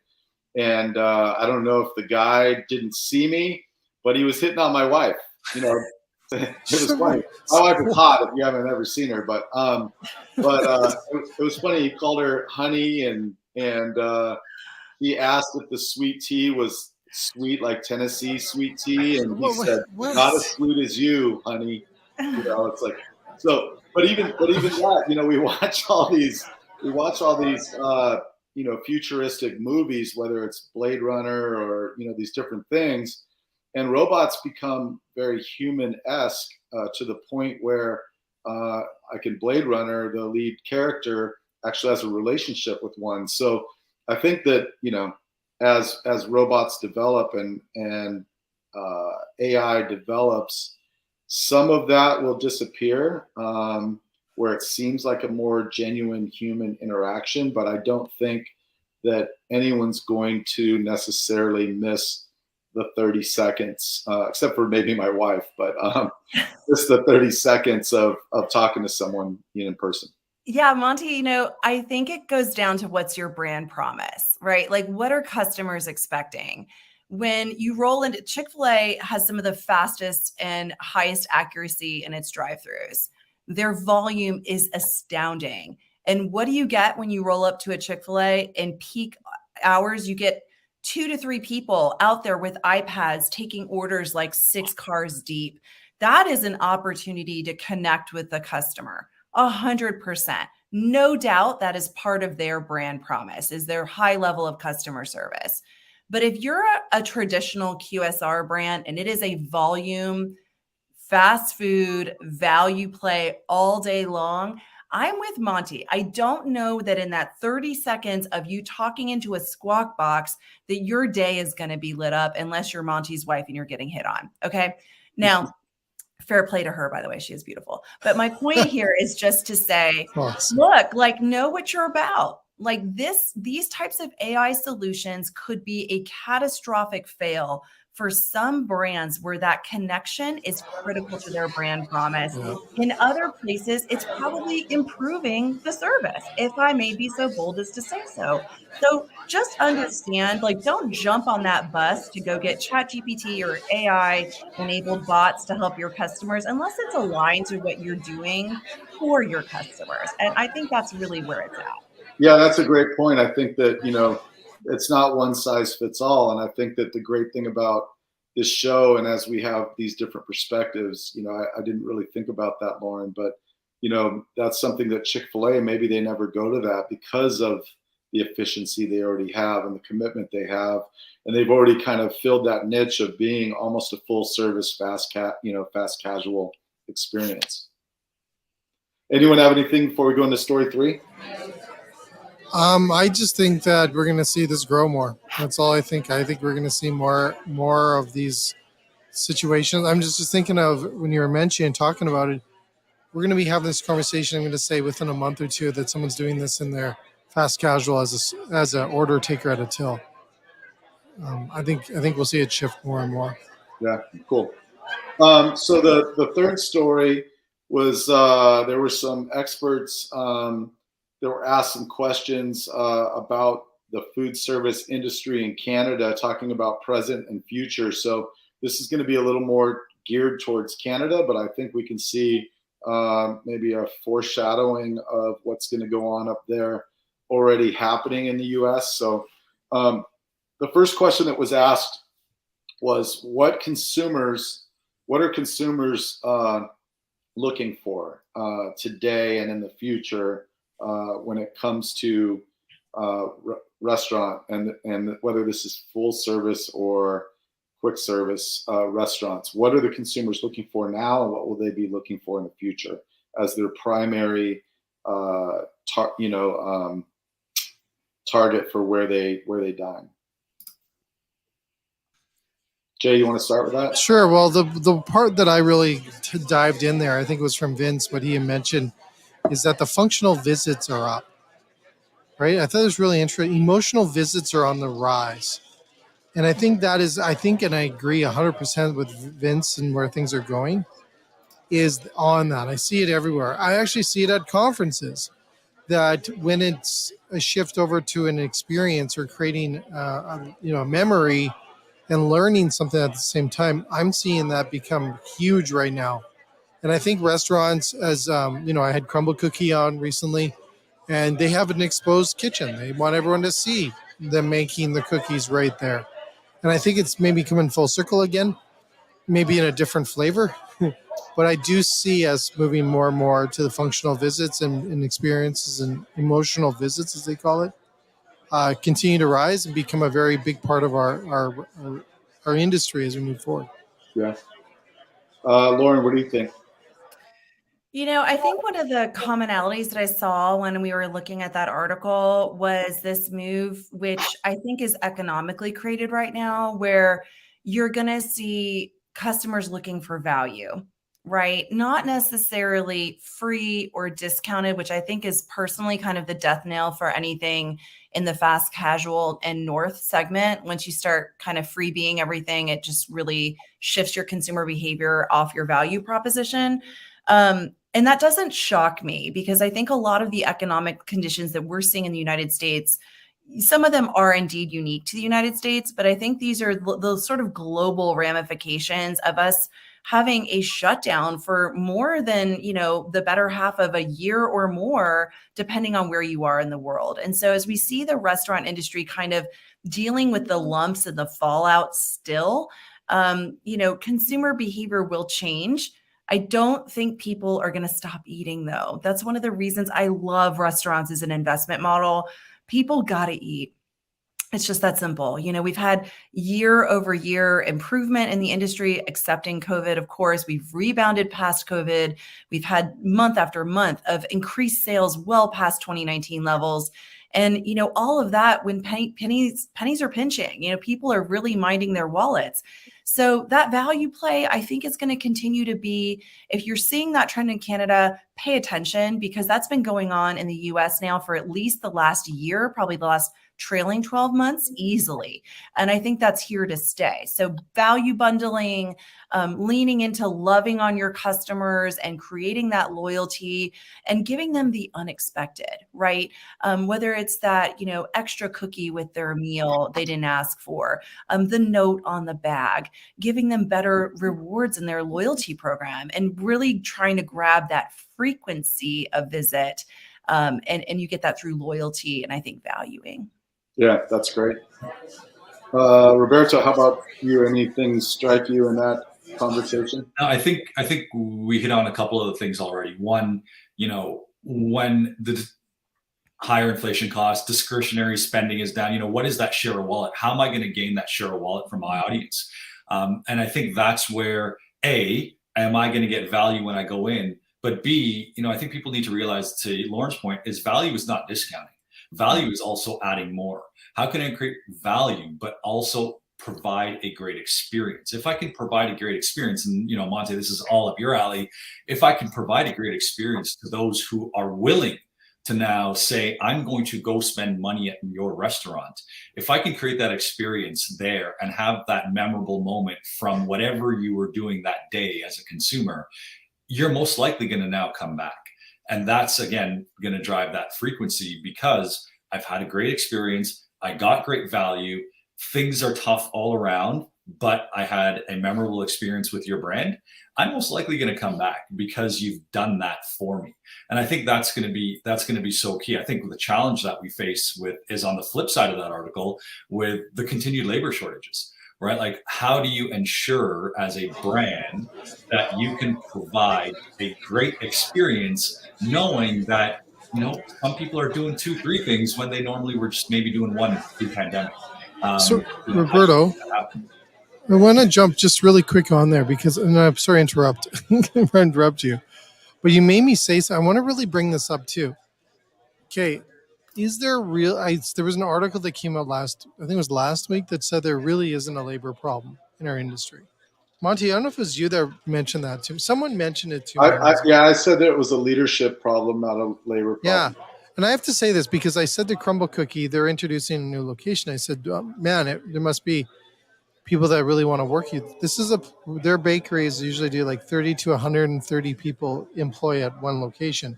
and I don't know if the guy didn't see me, but he was hitting on my wife. It was funny. My wife is hot if you haven't ever seen her, but it was funny. He called her honey, and he asked if the sweet tea was sweet like Tennessee sweet tea, and he said, "Not as sweet as you, honey." It's like so. But even that, we watch all these futuristic movies, whether it's Blade Runner or these different things. And robots become very human-esque to the point where, like in Blade Runner, the lead character actually has a relationship with one. So I think that as robots develop and AI develops, some of that will disappear, where it seems like a more genuine human interaction. But I don't think that anyone's going to necessarily miss the 30 seconds, except for maybe my wife, but just the 30 seconds of talking to someone in person. Yeah, Monty, I think it goes down to what's your brand promise, right? Like, what are customers expecting? When you roll into Chick-fil-A has some of the fastest and highest accuracy in its drive-thrus. Their volume is astounding. And what do you get when you roll up to a Chick-fil-A in peak hours? You get 2 to 3 people out there with iPads taking orders like 6 cars deep. That is an opportunity to connect with the customer. 100%. No doubt that is part of their brand promise, is their high level of customer service. But if you're a traditional QSR brand and it is a volume, fast food, value play all day long, I'm with Monty. I don't know that in that 30 seconds of you talking into a squawk box that your day is going to be lit up unless you're Monty's wife and you're getting hit on. Okay. Now, fair play to her, by the way, she is beautiful. But my point here is just to say, look, know what you're about. Like these types of AI solutions could be a catastrophic fail for some brands where that connection is critical to their brand promise. Yeah. In other places, it's probably improving the service, if I may be so bold as to say so. So just understand, don't jump on that bus to go get ChatGPT or AI-enabled bots to help your customers unless it's aligned to what you're doing for your customers. And I think that's really where it's at. Yeah, that's a great point. I think that, it's not one size fits all. And I think that the great thing about this show, and as we have these different perspectives, I didn't really think about that, Lauren, but, that's something that Chick-fil-A, maybe they never go to that because of the efficiency they already have and the commitment they have. And they've already kind of filled that niche of being almost a full service, fast casual experience. Anyone have anything before we go into story 3? I just think that we're going to see this grow more. That's all I think. I think we're going to see more of these situations. I'm just thinking of when you were talking about it, we're going to be having this conversation, I'm going to say within a month or two, that someone's doing this in their fast casual as an order taker at a till. I think we'll see it shift more and more. Yeah, cool. So the third story was there were some experts that were asked some questions about the food service industry in Canada, talking about present and future. So this is going to be a little more geared towards Canada, but I think we can see maybe a foreshadowing of what's going to go on up there already happening in the US. So the first question that was asked was, what are consumers looking for today and in the future when it comes to restaurant and whether this is full service or quick service restaurants? What are the consumers looking for now, and what will they be looking for in the future as their primary target for where they dine. Jay, you want to start with that? Sure. Well, the part that I really dived in there, I think it was from Vince, what he had mentioned, is that the functional visits are up, right? I thought it was really interesting. Emotional visits are on the rise. And I think and I agree 100% with Vince and where things are going, is on that. I see it everywhere. I actually see it at conferences, that when it's a shift over to an experience or creating a memory and learning something at the same time, I'm seeing that become huge right now. And I think restaurants, as I had Crumble Cookie on recently, and they have an exposed kitchen. They want everyone to see them making the cookies right there. And I think it's maybe coming full circle again, maybe in a different flavor. But I do see us moving more and more to the functional visits and experiences and emotional visits, as they call it, continue to rise and become a very big part of our industry as we move forward. Yeah. Lauren, what do you think? I think one of the commonalities that I saw when we were looking at that article was this move, which I think is economically created right now, where you're going to see customers looking for value, right? Not necessarily free or discounted, which I think is personally kind of the death knell for anything in the fast casual and north segment. Once you start kind of freebieing everything, it just really shifts your consumer behavior off your value proposition. And that doesn't shock me, because I think a lot of the economic conditions that we're seeing in the United States, some of them are indeed unique to the United States, but I think these are the sort of global ramifications of us having a shutdown for more than, the better half of a year or more, depending on where you are in the world. And so as we see the restaurant industry kind of dealing with the lumps and the fallout still, consumer behavior will change. I don't think people are going to stop eating, though. That's one of the reasons I love restaurants as an investment model. People got to eat. It's just that simple. We've had year over year improvement in the industry, accepting COVID. Of course, we've rebounded past COVID. We've had month after month of increased sales well past 2019 levels. And, all of that when pennies are pinching, people are really minding their wallets. So that value play, I think, is going to continue to be, if you're seeing that trend in Canada, pay attention, because that's been going on in the US now for at least the last year, probably the last trailing 12 months easily. And I think that's here to stay. So value bundling, leaning into loving on your customers and creating that loyalty and giving them the unexpected, right? Whether it's that, extra cookie with their meal they didn't ask for, the note on the bag, giving them better rewards in their loyalty program, and really trying to grab that frequency of visit. And you get that through loyalty and I think valuing. Yeah, that's great. Roberto, how about you? Anything strike you in that conversation? No, I think we hit on a couple of the things already. One, when the higher inflation costs, discretionary spending is down, what is that share of wallet? How am I going to gain that share of wallet from my audience? And I think that's where, A, am I going to get value when I go in? But B, I think people need to realize, to Lauren's point, is value is not discounting. Value is also adding more. How can I create value, but also provide a great experience? If I can provide a great experience, and Monte, this is all up your alley. If I can provide a great experience to those who are willing to now say, I'm going to go spend money at your restaurant. If I can create that experience there and have that memorable moment from whatever you were doing that day as a consumer, you're most likely going to now come back. And that's, again, going to drive that frequency, because I've had a great experience. I got great value. Things are tough all around, but I had a memorable experience with your brand. I'm most likely going to come back because you've done that for me. And I think that's going to be so key. I think the challenge that we face with is on the flip side of that article, with the continued labor shortages. Right? Like, how do you ensure as a brand that you can provide a great experience, knowing that, some people are doing 2-3 things when they normally were just maybe doing one pre-pandemic. So, Roberto, I want to jump just really quick on there, because, and I'm sorry to interrupt you, but you made me say so. I want to really bring this up too. Okay. is there real? There was an article that came out I think it was last week, that said there really isn't a labor problem in our industry. Monty, I don't know if it was you that mentioned that to me. Someone mentioned it to me. I said that it was a leadership problem, not a labor problem. Yeah. And I have to say this because I said to Crumble Cookie, they're introducing a new location. I said, man, there must be people that really want to work here. Their bakery is usually do like 30 to 130 people employ at one location.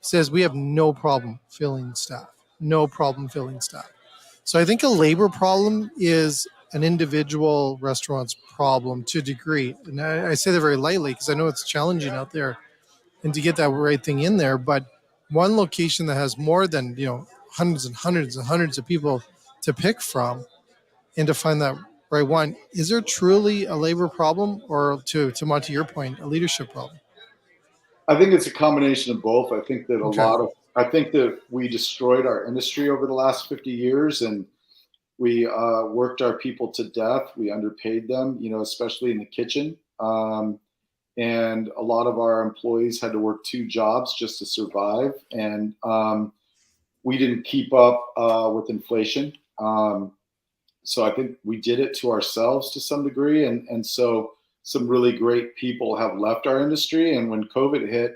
He says, we have no problem filling staff. No problem filling staff. So I think a labor problem is an individual restaurant's problem to a degree. And I say that very lightly because I know it's challenging out there and to get that right thing in there. But one location that has more than, hundreds and hundreds and hundreds of people to pick from and to find that right one, is there truly a labor problem, or to Monty, your point, a leadership problem? I think it's a combination of both. I think that I think that we destroyed our industry over the last 50 years, and we worked our people to death. We underpaid them, especially in the kitchen. And a lot of our employees had to work 2 jobs just to survive. And we didn't keep up with inflation. So I think we did it to ourselves to some degree. And so some really great people have left our industry. And when COVID hit,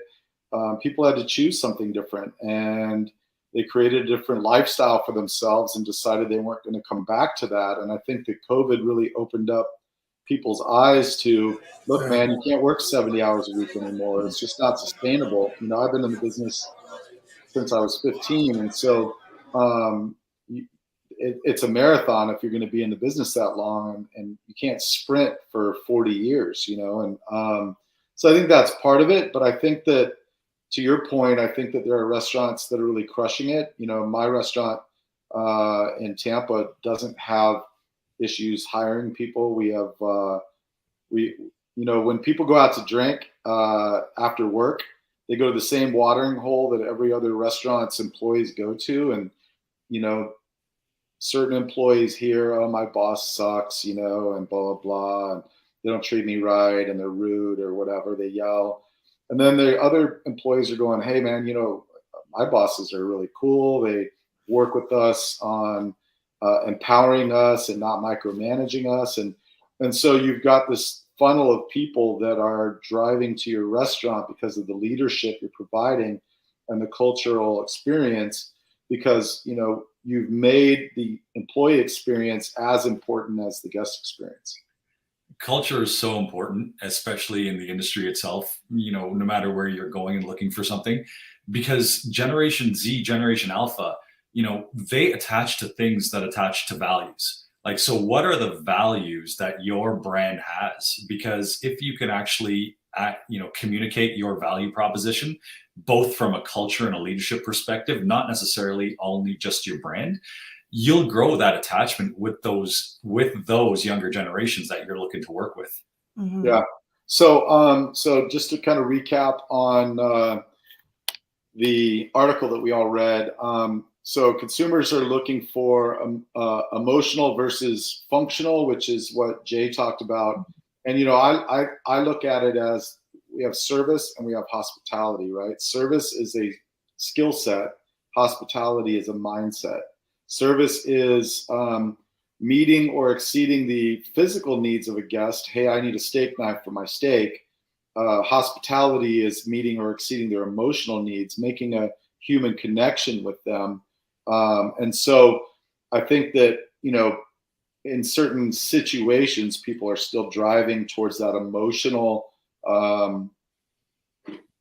people had to choose something different. And they created a different lifestyle for themselves and decided they weren't going to come back to that. And I think that COVID really opened up people's eyes to, look, man, you can't work 70 hours a week anymore. It's just not sustainable. I've been in the business since I was 15. And so it's a marathon if you're going to be in the business that long, and you can't sprint for 40 years, and so I think that's part of it. But I think that, to your point, I think that there are restaurants that are really crushing it. My restaurant in Tampa doesn't have issues hiring people. We have, when people go out to drink after work, they go to the same watering hole that every other restaurant's employees go to. And, certain employees hear, oh, my boss sucks, and blah, blah, blah. And they don't treat me right, and they're rude or whatever. They yell. And then the other employees are going, hey, man, my bosses are really cool. They work with us on empowering us and not micromanaging us. And so you've got this funnel of people that are driving to your restaurant because of the leadership you're providing and the cultural experience, because, you've made the employee experience as important as the guest experience. Culture is so important, especially in the industry itself, no matter where you're going and looking for something, because Generation Z, Generation Alpha, they attach to things that attach to values. Like, so what are the values that your brand has? Because if you can actually, communicate your value proposition, both from a culture and a leadership perspective, not necessarily only just your brand, you'll grow that attachment with those younger generations that you're looking to work with. Mm-hmm. Yeah. So just to kind of recap on the article that we all read. So consumers are looking for emotional versus functional, which is what Jay talked about. And, I look at it as we have service and we have hospitality, right? Service is a skill set. Hospitality is a mindset. Service is meeting or exceeding the physical needs of a guest. Hey, I need a steak knife for my steak. Hospitality is meeting or exceeding their emotional needs, making a human connection with them. And so I think that, in certain situations, people are still driving towards that emotional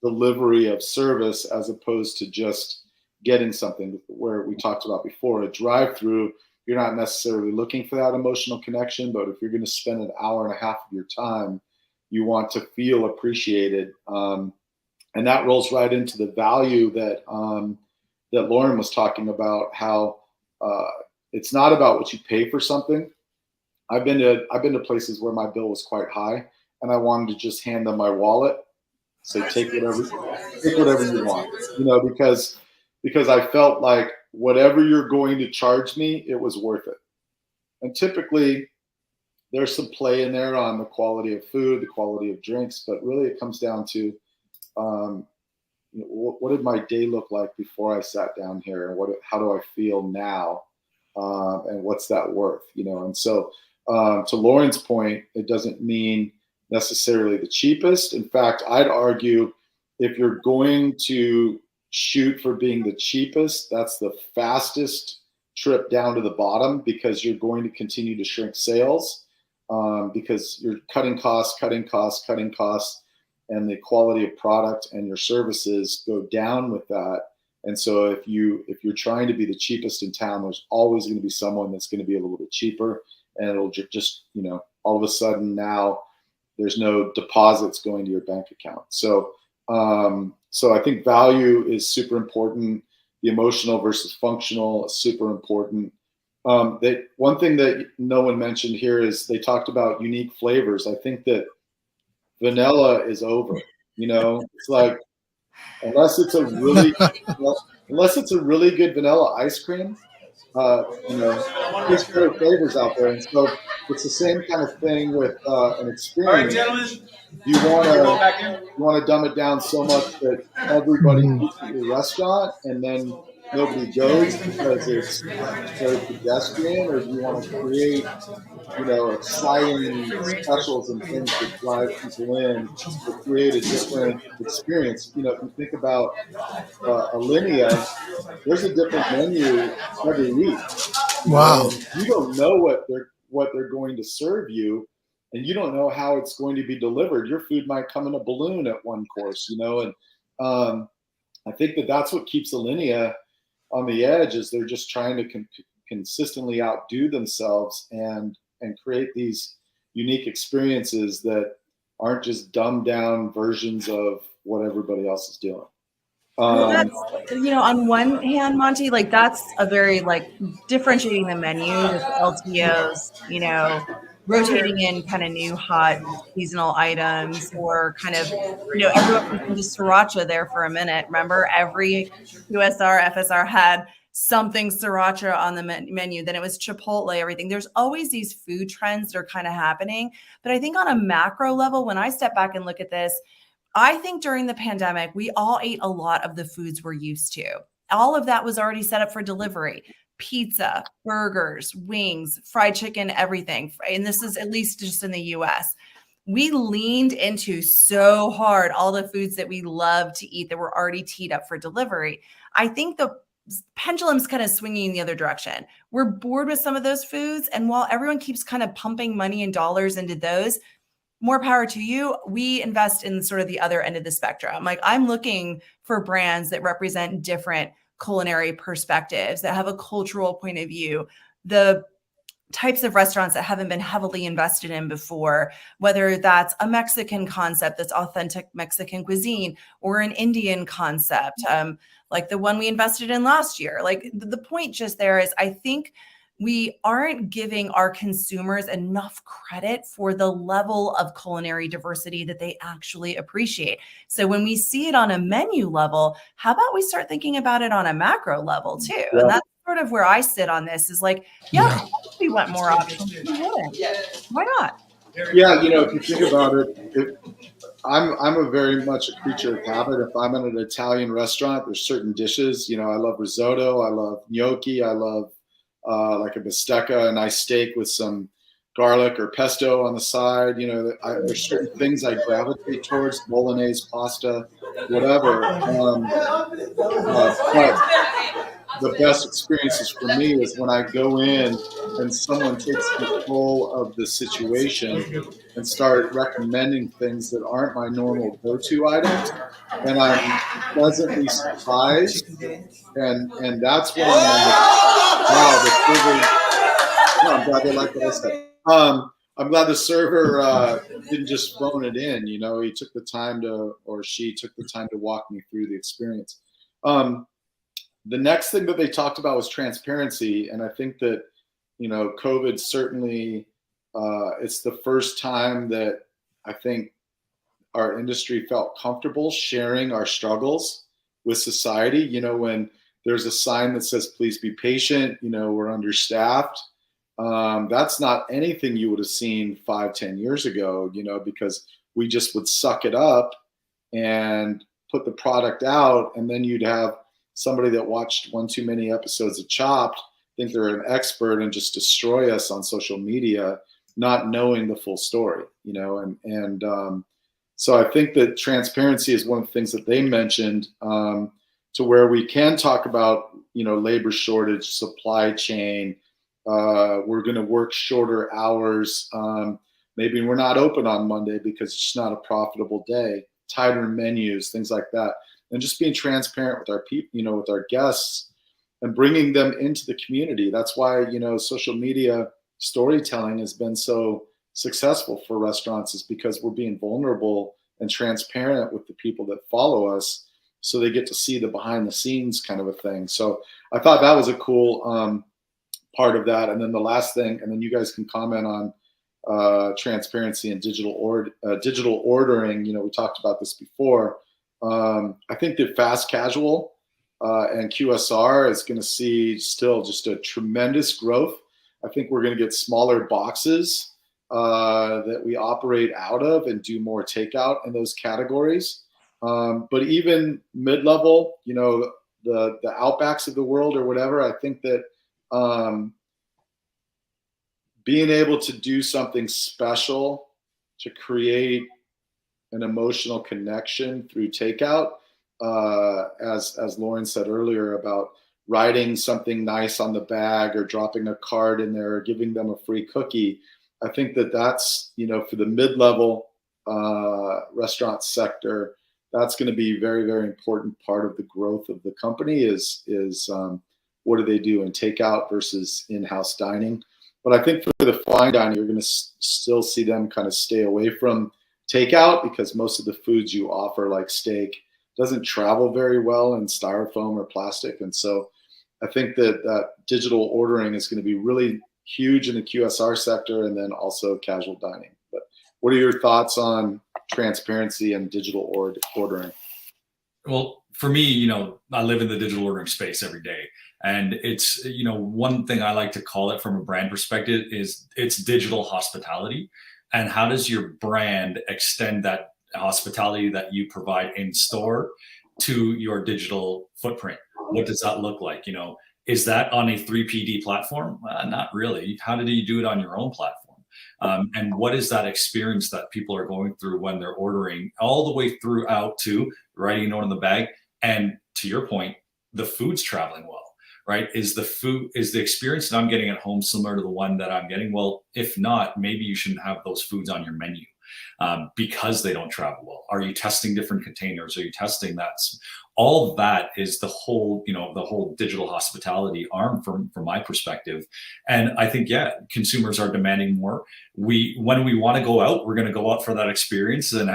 delivery of service, as opposed to just getting something. Where we talked about before, a drive-through, you're not necessarily looking for that emotional connection, but if you're going to spend an hour and a half of your time, you want to feel appreciated. And that rolls right into the value that that Lauren was talking about, how it's not about what you pay for something. I've been to places where my bill was quite high, and I wanted to just hand them my wallet, say take whatever you want, because I felt like whatever you're going to charge me, it was worth it. And typically, there's some play in there on the quality of food, the quality of drinks, but really it comes down to what did my day look like before I sat down here, and how do I feel now, and what's that worth, And so, to Lauren's point, it doesn't mean necessarily the cheapest. In fact, I'd argue if you're going to shoot for being the cheapest, that's the fastest trip down to the bottom, because you're going to continue to shrink sales, because you're cutting costs, and the quality of product and your services go down with that. And so if you're trying to be the cheapest in town, there's always going to be someone that's going to be a little bit cheaper, and it'll just, all of a sudden now there's no deposits going to your bank account. So I think value is super important. The emotional versus functional is super important. One thing that no one mentioned here is they talked about unique flavors. I think that vanilla is over. It's like, unless it's a really good vanilla ice cream, there's great flavors out there. And so it's the same kind of thing with an experience. All right, gentlemen. You want to dumb it down so much that everybody eats at your restaurant and then nobody goes because it's very pedestrian, or do you want to create, exciting specials and things that drive people in to create a different experience? If you think about Alinea, there's a different menu every week. Wow. You don't know what they're going to serve you, and you don't know how it's going to be delivered. Your food might come in a balloon at one course, and I think that's what keeps Alinea on the edge, is they're just trying to consistently outdo themselves and create these unique experiences that aren't just dumbed down versions of what everybody else is doing. That's, on one hand, Monty, that's a very differentiating the menu with LTOs, rotating in kind of new hot seasonal items, or kind of, everyone was just sriracha there for a minute. Remember, every QSR, FSR had something sriracha on the menu. Then it was Chipotle, everything. There's always these food trends that are kind of happening. But I think on a macro level, when I step back and look at this, I think during the pandemic, we all ate a lot of the foods we're used to. All of that was already set up for delivery. Pizza, burgers, wings, fried chicken, everything. And this is at least just in the US. We leaned into so hard all the foods that we love to eat that were already teed up for delivery. I think the pendulum's kind of swinging in the other direction. We're bored with some of those foods. And while everyone keeps kind of pumping money and dollars into those, more power to you. We invest in sort of the other end of the spectrum. I'm looking for brands that represent different culinary perspectives, that have a cultural point of view, the types of restaurants that haven't been heavily invested in before, whether that's a Mexican concept that's authentic Mexican cuisine, or an Indian concept, like the one we invested in last year. The point just there is, I think we aren't giving our consumers enough credit for the level of culinary diversity that they actually appreciate. So when we see it on a menu level, how about we start thinking about it on a macro level too? Yeah. And that's sort of where I sit on this, is we want more options. Why not? Yeah, if you think about it, I'm a very much a creature of habit. If I'm in an Italian restaurant, there's certain dishes, I love risotto, I love gnocchi, I love like a bistecca, a nice steak with some garlic or pesto on the side. There's certain things I gravitate towards, bolognese, pasta, whatever. But the best experiences for me is when I go in and someone takes control of the situation and start recommending things that aren't my normal go-to items, and I'm pleasantly surprised. And that's when I'm like, wow, the server. I'm glad they like what I said. I'm glad the server didn't just phone it in. He took the time she took the time to walk me through the experience. The next thing that they talked about was transparency, and I think that COVID certainly it's the first time that I think our industry felt comfortable sharing our struggles with society. When there's a sign that says, please be patient, we're understaffed. That's not anything you would have seen 5-10 years ago, because we just would suck it up and put the product out, and then you'd have somebody that watched one too many episodes of Chopped think they're an expert and just destroy us on social media, not knowing the full story, so I think that transparency is one of the things that they mentioned, to where we can talk about, labor shortage, supply chain. We're going to work shorter hours. Maybe we're not open on Monday because it's just not a profitable day. Tighter menus, things like that, and just being transparent with our people, with our guests, and bringing them into the community. That's why social media storytelling has been so successful for restaurants, is because we're being vulnerable and transparent with the people that follow us, so they get to see the behind the scenes kind of a thing. So I thought that was a cool part of that. And then the last thing, and then you guys can comment on transparency and digital ordering. We talked about this before. I think that fast casual and QSR is going to see still just a tremendous growth. I think we're going to get smaller boxes that we operate out of and do more takeout in those categories. But even mid-level, the Outbacks of the world or whatever, I think that being able to do something special to create an emotional connection through takeout, as Lauren said earlier about writing something nice on the bag or dropping a card in there or giving them a free cookie. I think that that's, for the mid-level restaurant sector, that's going to be a very, very important part of the growth of the company is what do they do in takeout versus in-house dining. But I think for the fine dining, you're going to still see them kind of stay away from takeout, because most of the foods you offer, like steak, doesn't travel very well in styrofoam or plastic. And so I think that digital ordering is going to be really huge in the QSR sector, and then also casual dining. But what are your thoughts on transparency and digital ordering? Well, for me, I live in the digital ordering space every day. And it's, one thing I like to call it from a brand perspective is it's digital hospitality. And how does your brand extend that hospitality that you provide in store to your digital footprint? What does that look like? Is that on a 3PD platform? Not really. How do you do it on your own platform? And what is that experience that people are going through when they're ordering, all the way throughout to writing a note on the bag? And to your point, the food's traveling well, right? Is the experience that I'm getting at home similar to the one that I'm getting? Well, if not, maybe you shouldn't have those foods on your menu because they don't travel well. Are you testing different containers? Are you testing that? All of that is the whole digital hospitality arm from my perspective. And I think, consumers are demanding more. When we want to go out, we're going to go out for that experience and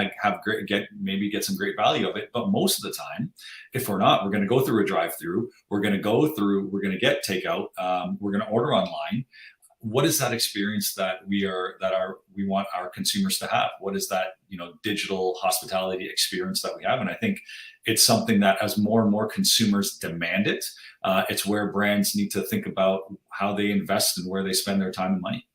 get some great value of it. But most of the time, if we're not, we're going to go through a drive-through. We're going to get takeout. We're going to order online. What is that experience that we want our consumers to have? What is that, digital hospitality experience that we have? And I think it's something that as more and more consumers demand it, it's where brands need to think about how they invest and where they spend their time and money.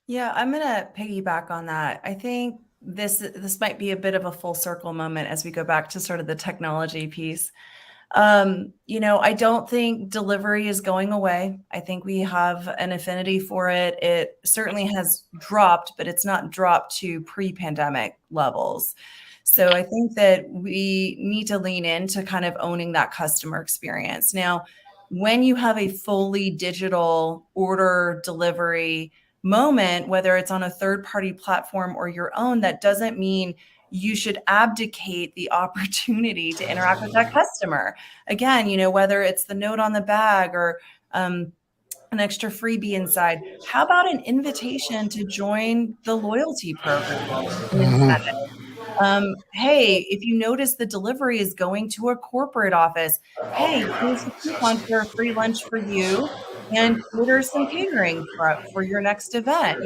Yeah, I'm going to piggyback on that. I think this might be a bit of a full circle moment as we go back to sort of the technology piece. I don't think delivery is going away. I think we have an affinity for it. It certainly has dropped, but it's not dropped to pre-pandemic levels. So I think that we need to lean into kind of owning that customer experience. Now, when you have a fully digital order delivery moment, whether it's on a third-party platform or your own, that doesn't mean you should abdicate the opportunity to interact with that customer. Again, whether it's the note on the bag or an extra freebie inside, how about an invitation to join the loyalty program? Hey, if you notice the delivery is going to a corporate office, hey, here's a coupon for a free lunch for you, and order some catering for your next event.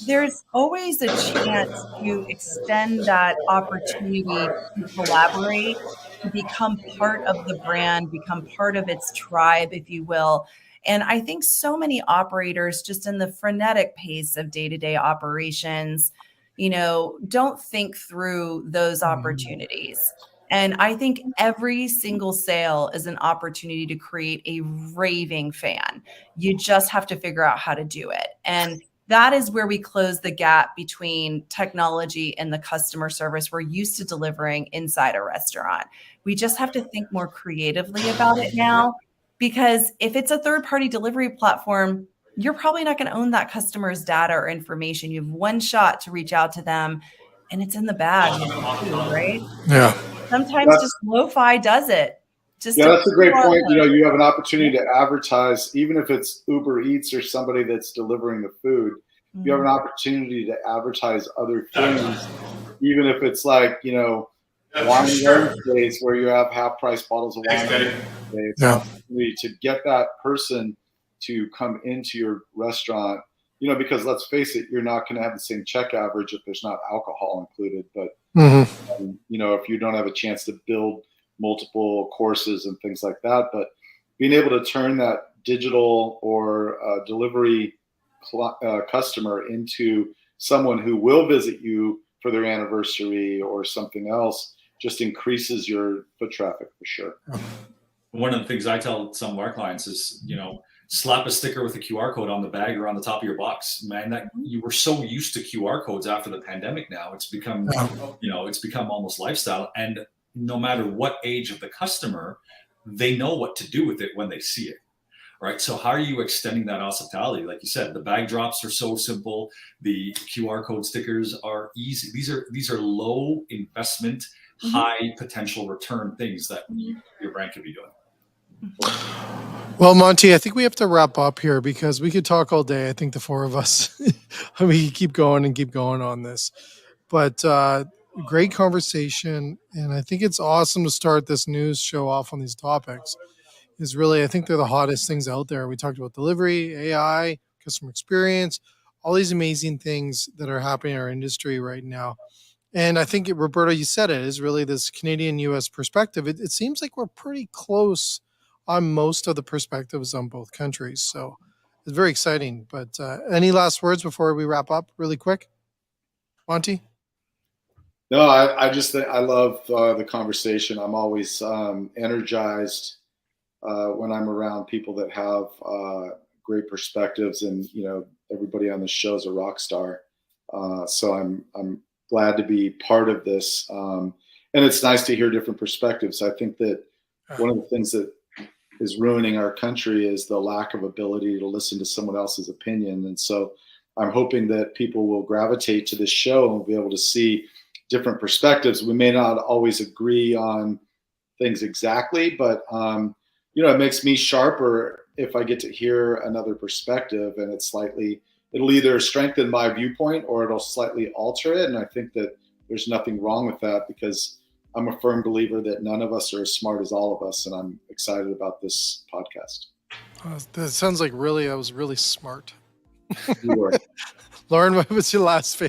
There's always a chance to extend that opportunity to collaborate, to become part of the brand, become part of its tribe, if you will. And I think so many operators, just in the frenetic pace of day-to-day operations, don't think through those opportunities. And I think every single sale is an opportunity to create a raving fan. You just have to figure out how to do it. And that is where we close the gap between technology and the customer service we're used to delivering inside a restaurant. We just have to think more creatively about it now, because if it's a third-party delivery platform, you're probably not going to own that customer's data or information. You have one shot to reach out to them, and it's in the bag, right? Yeah. Sometimes just lo-fi does it. That's a great point. You have an opportunity to advertise, even if it's Uber Eats or somebody that's delivering the food. You have an opportunity to advertise other things, even if it's like, wine and Wednesdays where you have half-price bottles of wine. To get that person to come into your restaurant, because let's face it, you're not going to have the same check average if there's not alcohol included. But if you don't have a chance to build multiple courses and things like that, but being able to turn that digital or delivery customer into someone who will visit you for their anniversary or something else just increases your foot traffic for sure. One of the things I tell some of our clients is, slap a sticker with a QR code on the bag or on the top of your box. Man, that you were so used to QR codes after the pandemic. Now it's become, it's become almost lifestyle. And no matter what age of the customer, they know what to do with it when they see it. Right. So how are you extending that hospitality? Like you said, the bag drops are so simple. The QR code stickers are easy. These are low investment, high potential return things that your brand could be doing. Well, Monty, I think we have to wrap up here because we could talk all day. I think the four of us, we could keep going on this. But great conversation. And I think it's awesome to start this news show off on these topics. I think they're the hottest things out there. We talked about delivery, AI, customer experience, all these amazing things that are happening in our industry right now. And I think, Roberto, you said it, is really this Canadian-U.S. perspective. It seems like we're pretty close on most of the perspectives on both countries. So it's very exciting. But any last words before we wrap up really quick? Monty? No, I just think I love the conversation. I'm always energized when I'm around people that have great perspectives, and everybody on the show is a rock star. So I'm glad to be part of this, and it's nice to hear different perspectives. I think that one of the things that is ruining our country is the lack of ability to listen to someone else's opinion, and so I'm hoping that people will gravitate to this show and will be able to see different perspectives. We may not always agree on things exactly, but it makes me sharper if I get to hear another perspective, and it'll either strengthen my viewpoint or it'll slightly alter it. And I think that there's nothing wrong with that, because I'm a firm believer that none of us are as smart as all of us. And I'm excited about this podcast. That sounds like I was really smart. You were. Lauren, what was your last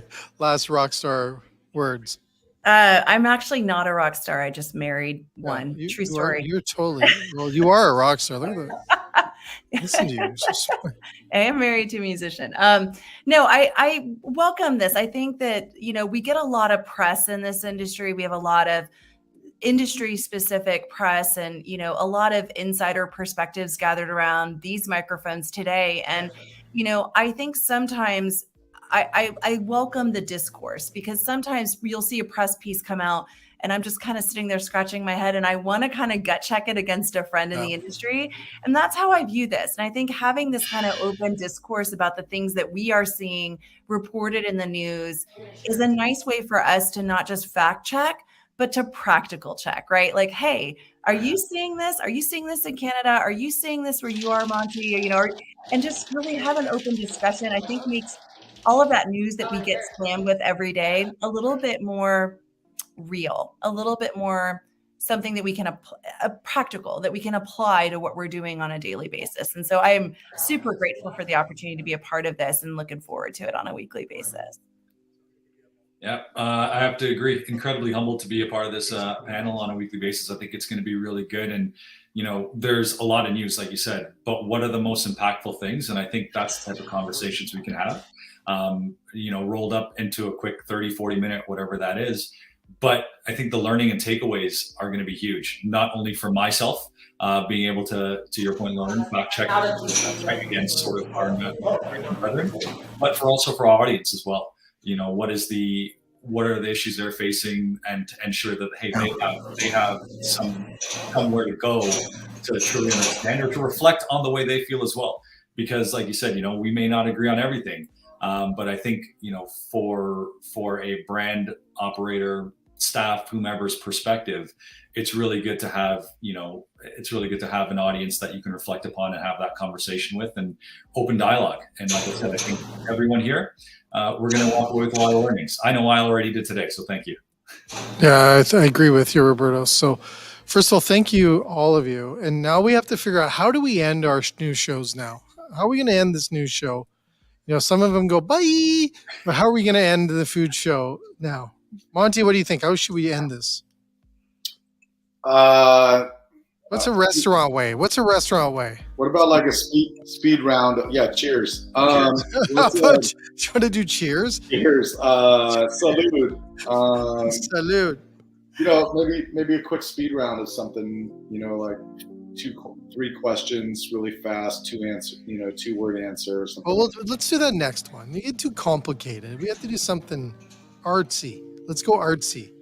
rock star words? I'm actually not a rock star. I just married one. True story. You're totally, you are a rock star. Look at that. Listen to you. So I am married to a musician. No, I welcome this. I think that, we get a lot of press in this industry. We have a lot of industry specific press and, a lot of insider perspectives gathered around these microphones today. And, I think sometimes I welcome the discourse, because sometimes you'll see a press piece come out and I'm just kind of sitting there scratching my head and I want to kind of gut check it against a friend in the industry. And that's how I view this. And I think having this kind of open discourse about the things that we are seeing reported in the news is a nice way for us to not just fact check, but to practical check, right? Like, hey, are you seeing this? Are you seeing this in Canada? Are you seeing this where you are, Monty? And just really have an open discussion, I think makes all of that news that we get slammed with every day a little bit more real, a little bit more something that we can practical, that we can apply to what we're doing on a daily basis. And so I am super grateful for the opportunity to be a part of this and looking forward to it on a weekly basis. Yeah, I have to agree. Incredibly humbled to be a part of this panel on a weekly basis. I think it's going to be really good. And, there's a lot of news, like you said, but what are the most impactful things? And I think that's the type of conversations we can have. rolled up into a quick 30, 40 minute, whatever that is. But I think the learning and takeaways are going to be huge, not only for myself, being able to your point, Lauren, fact check against sort of our brethren, but also for our audience as well. What are the issues they're facing, and to ensure that, hey, they have somewhere to go to truly understand or to reflect on the way they feel as well. Because like you said, we may not agree on everything, but I think, for a brand operator, staff, whomever's perspective, it's really good to have, an audience that you can reflect upon and have that conversation with, and open dialogue. And like I said, I think everyone here, we're going to walk away with a lot of learnings. I know I already did today, so thank you. Yeah, I agree with you, Roberto. So first of all, thank you, all of you. And now we have to figure out, how do we end our new shows now? How are we going to end this new show? Some of them go, bye, but how are we going to end the food show now? Monty, what do you think? How should we end this? What's a restaurant way? What about like a speed round? Yeah, cheers. Do you want to do cheers? Cheers. Salud. Salud. Maybe a quick speed round of something. Like 2-3 questions, really fast, 2-word answer or something. Well, let's do that next one. You get too complicated. We have to do something artsy. Let's go artsy.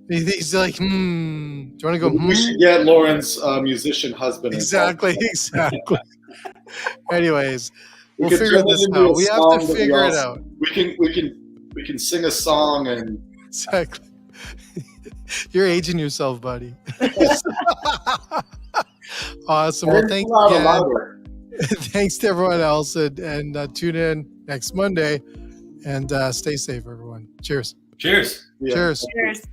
He's like, do you want to go? We should get Lauren's musician husband. Exactly. Anyways, we'll figure this out. We have to figure it out. We can sing a song and exactly. You're aging yourself, buddy. Awesome. Well, thanks again. Thanks to everyone else, and tune in next Monday, and stay safe, everyone. Cheers. Cheers. Yeah. Cheers. Cheers.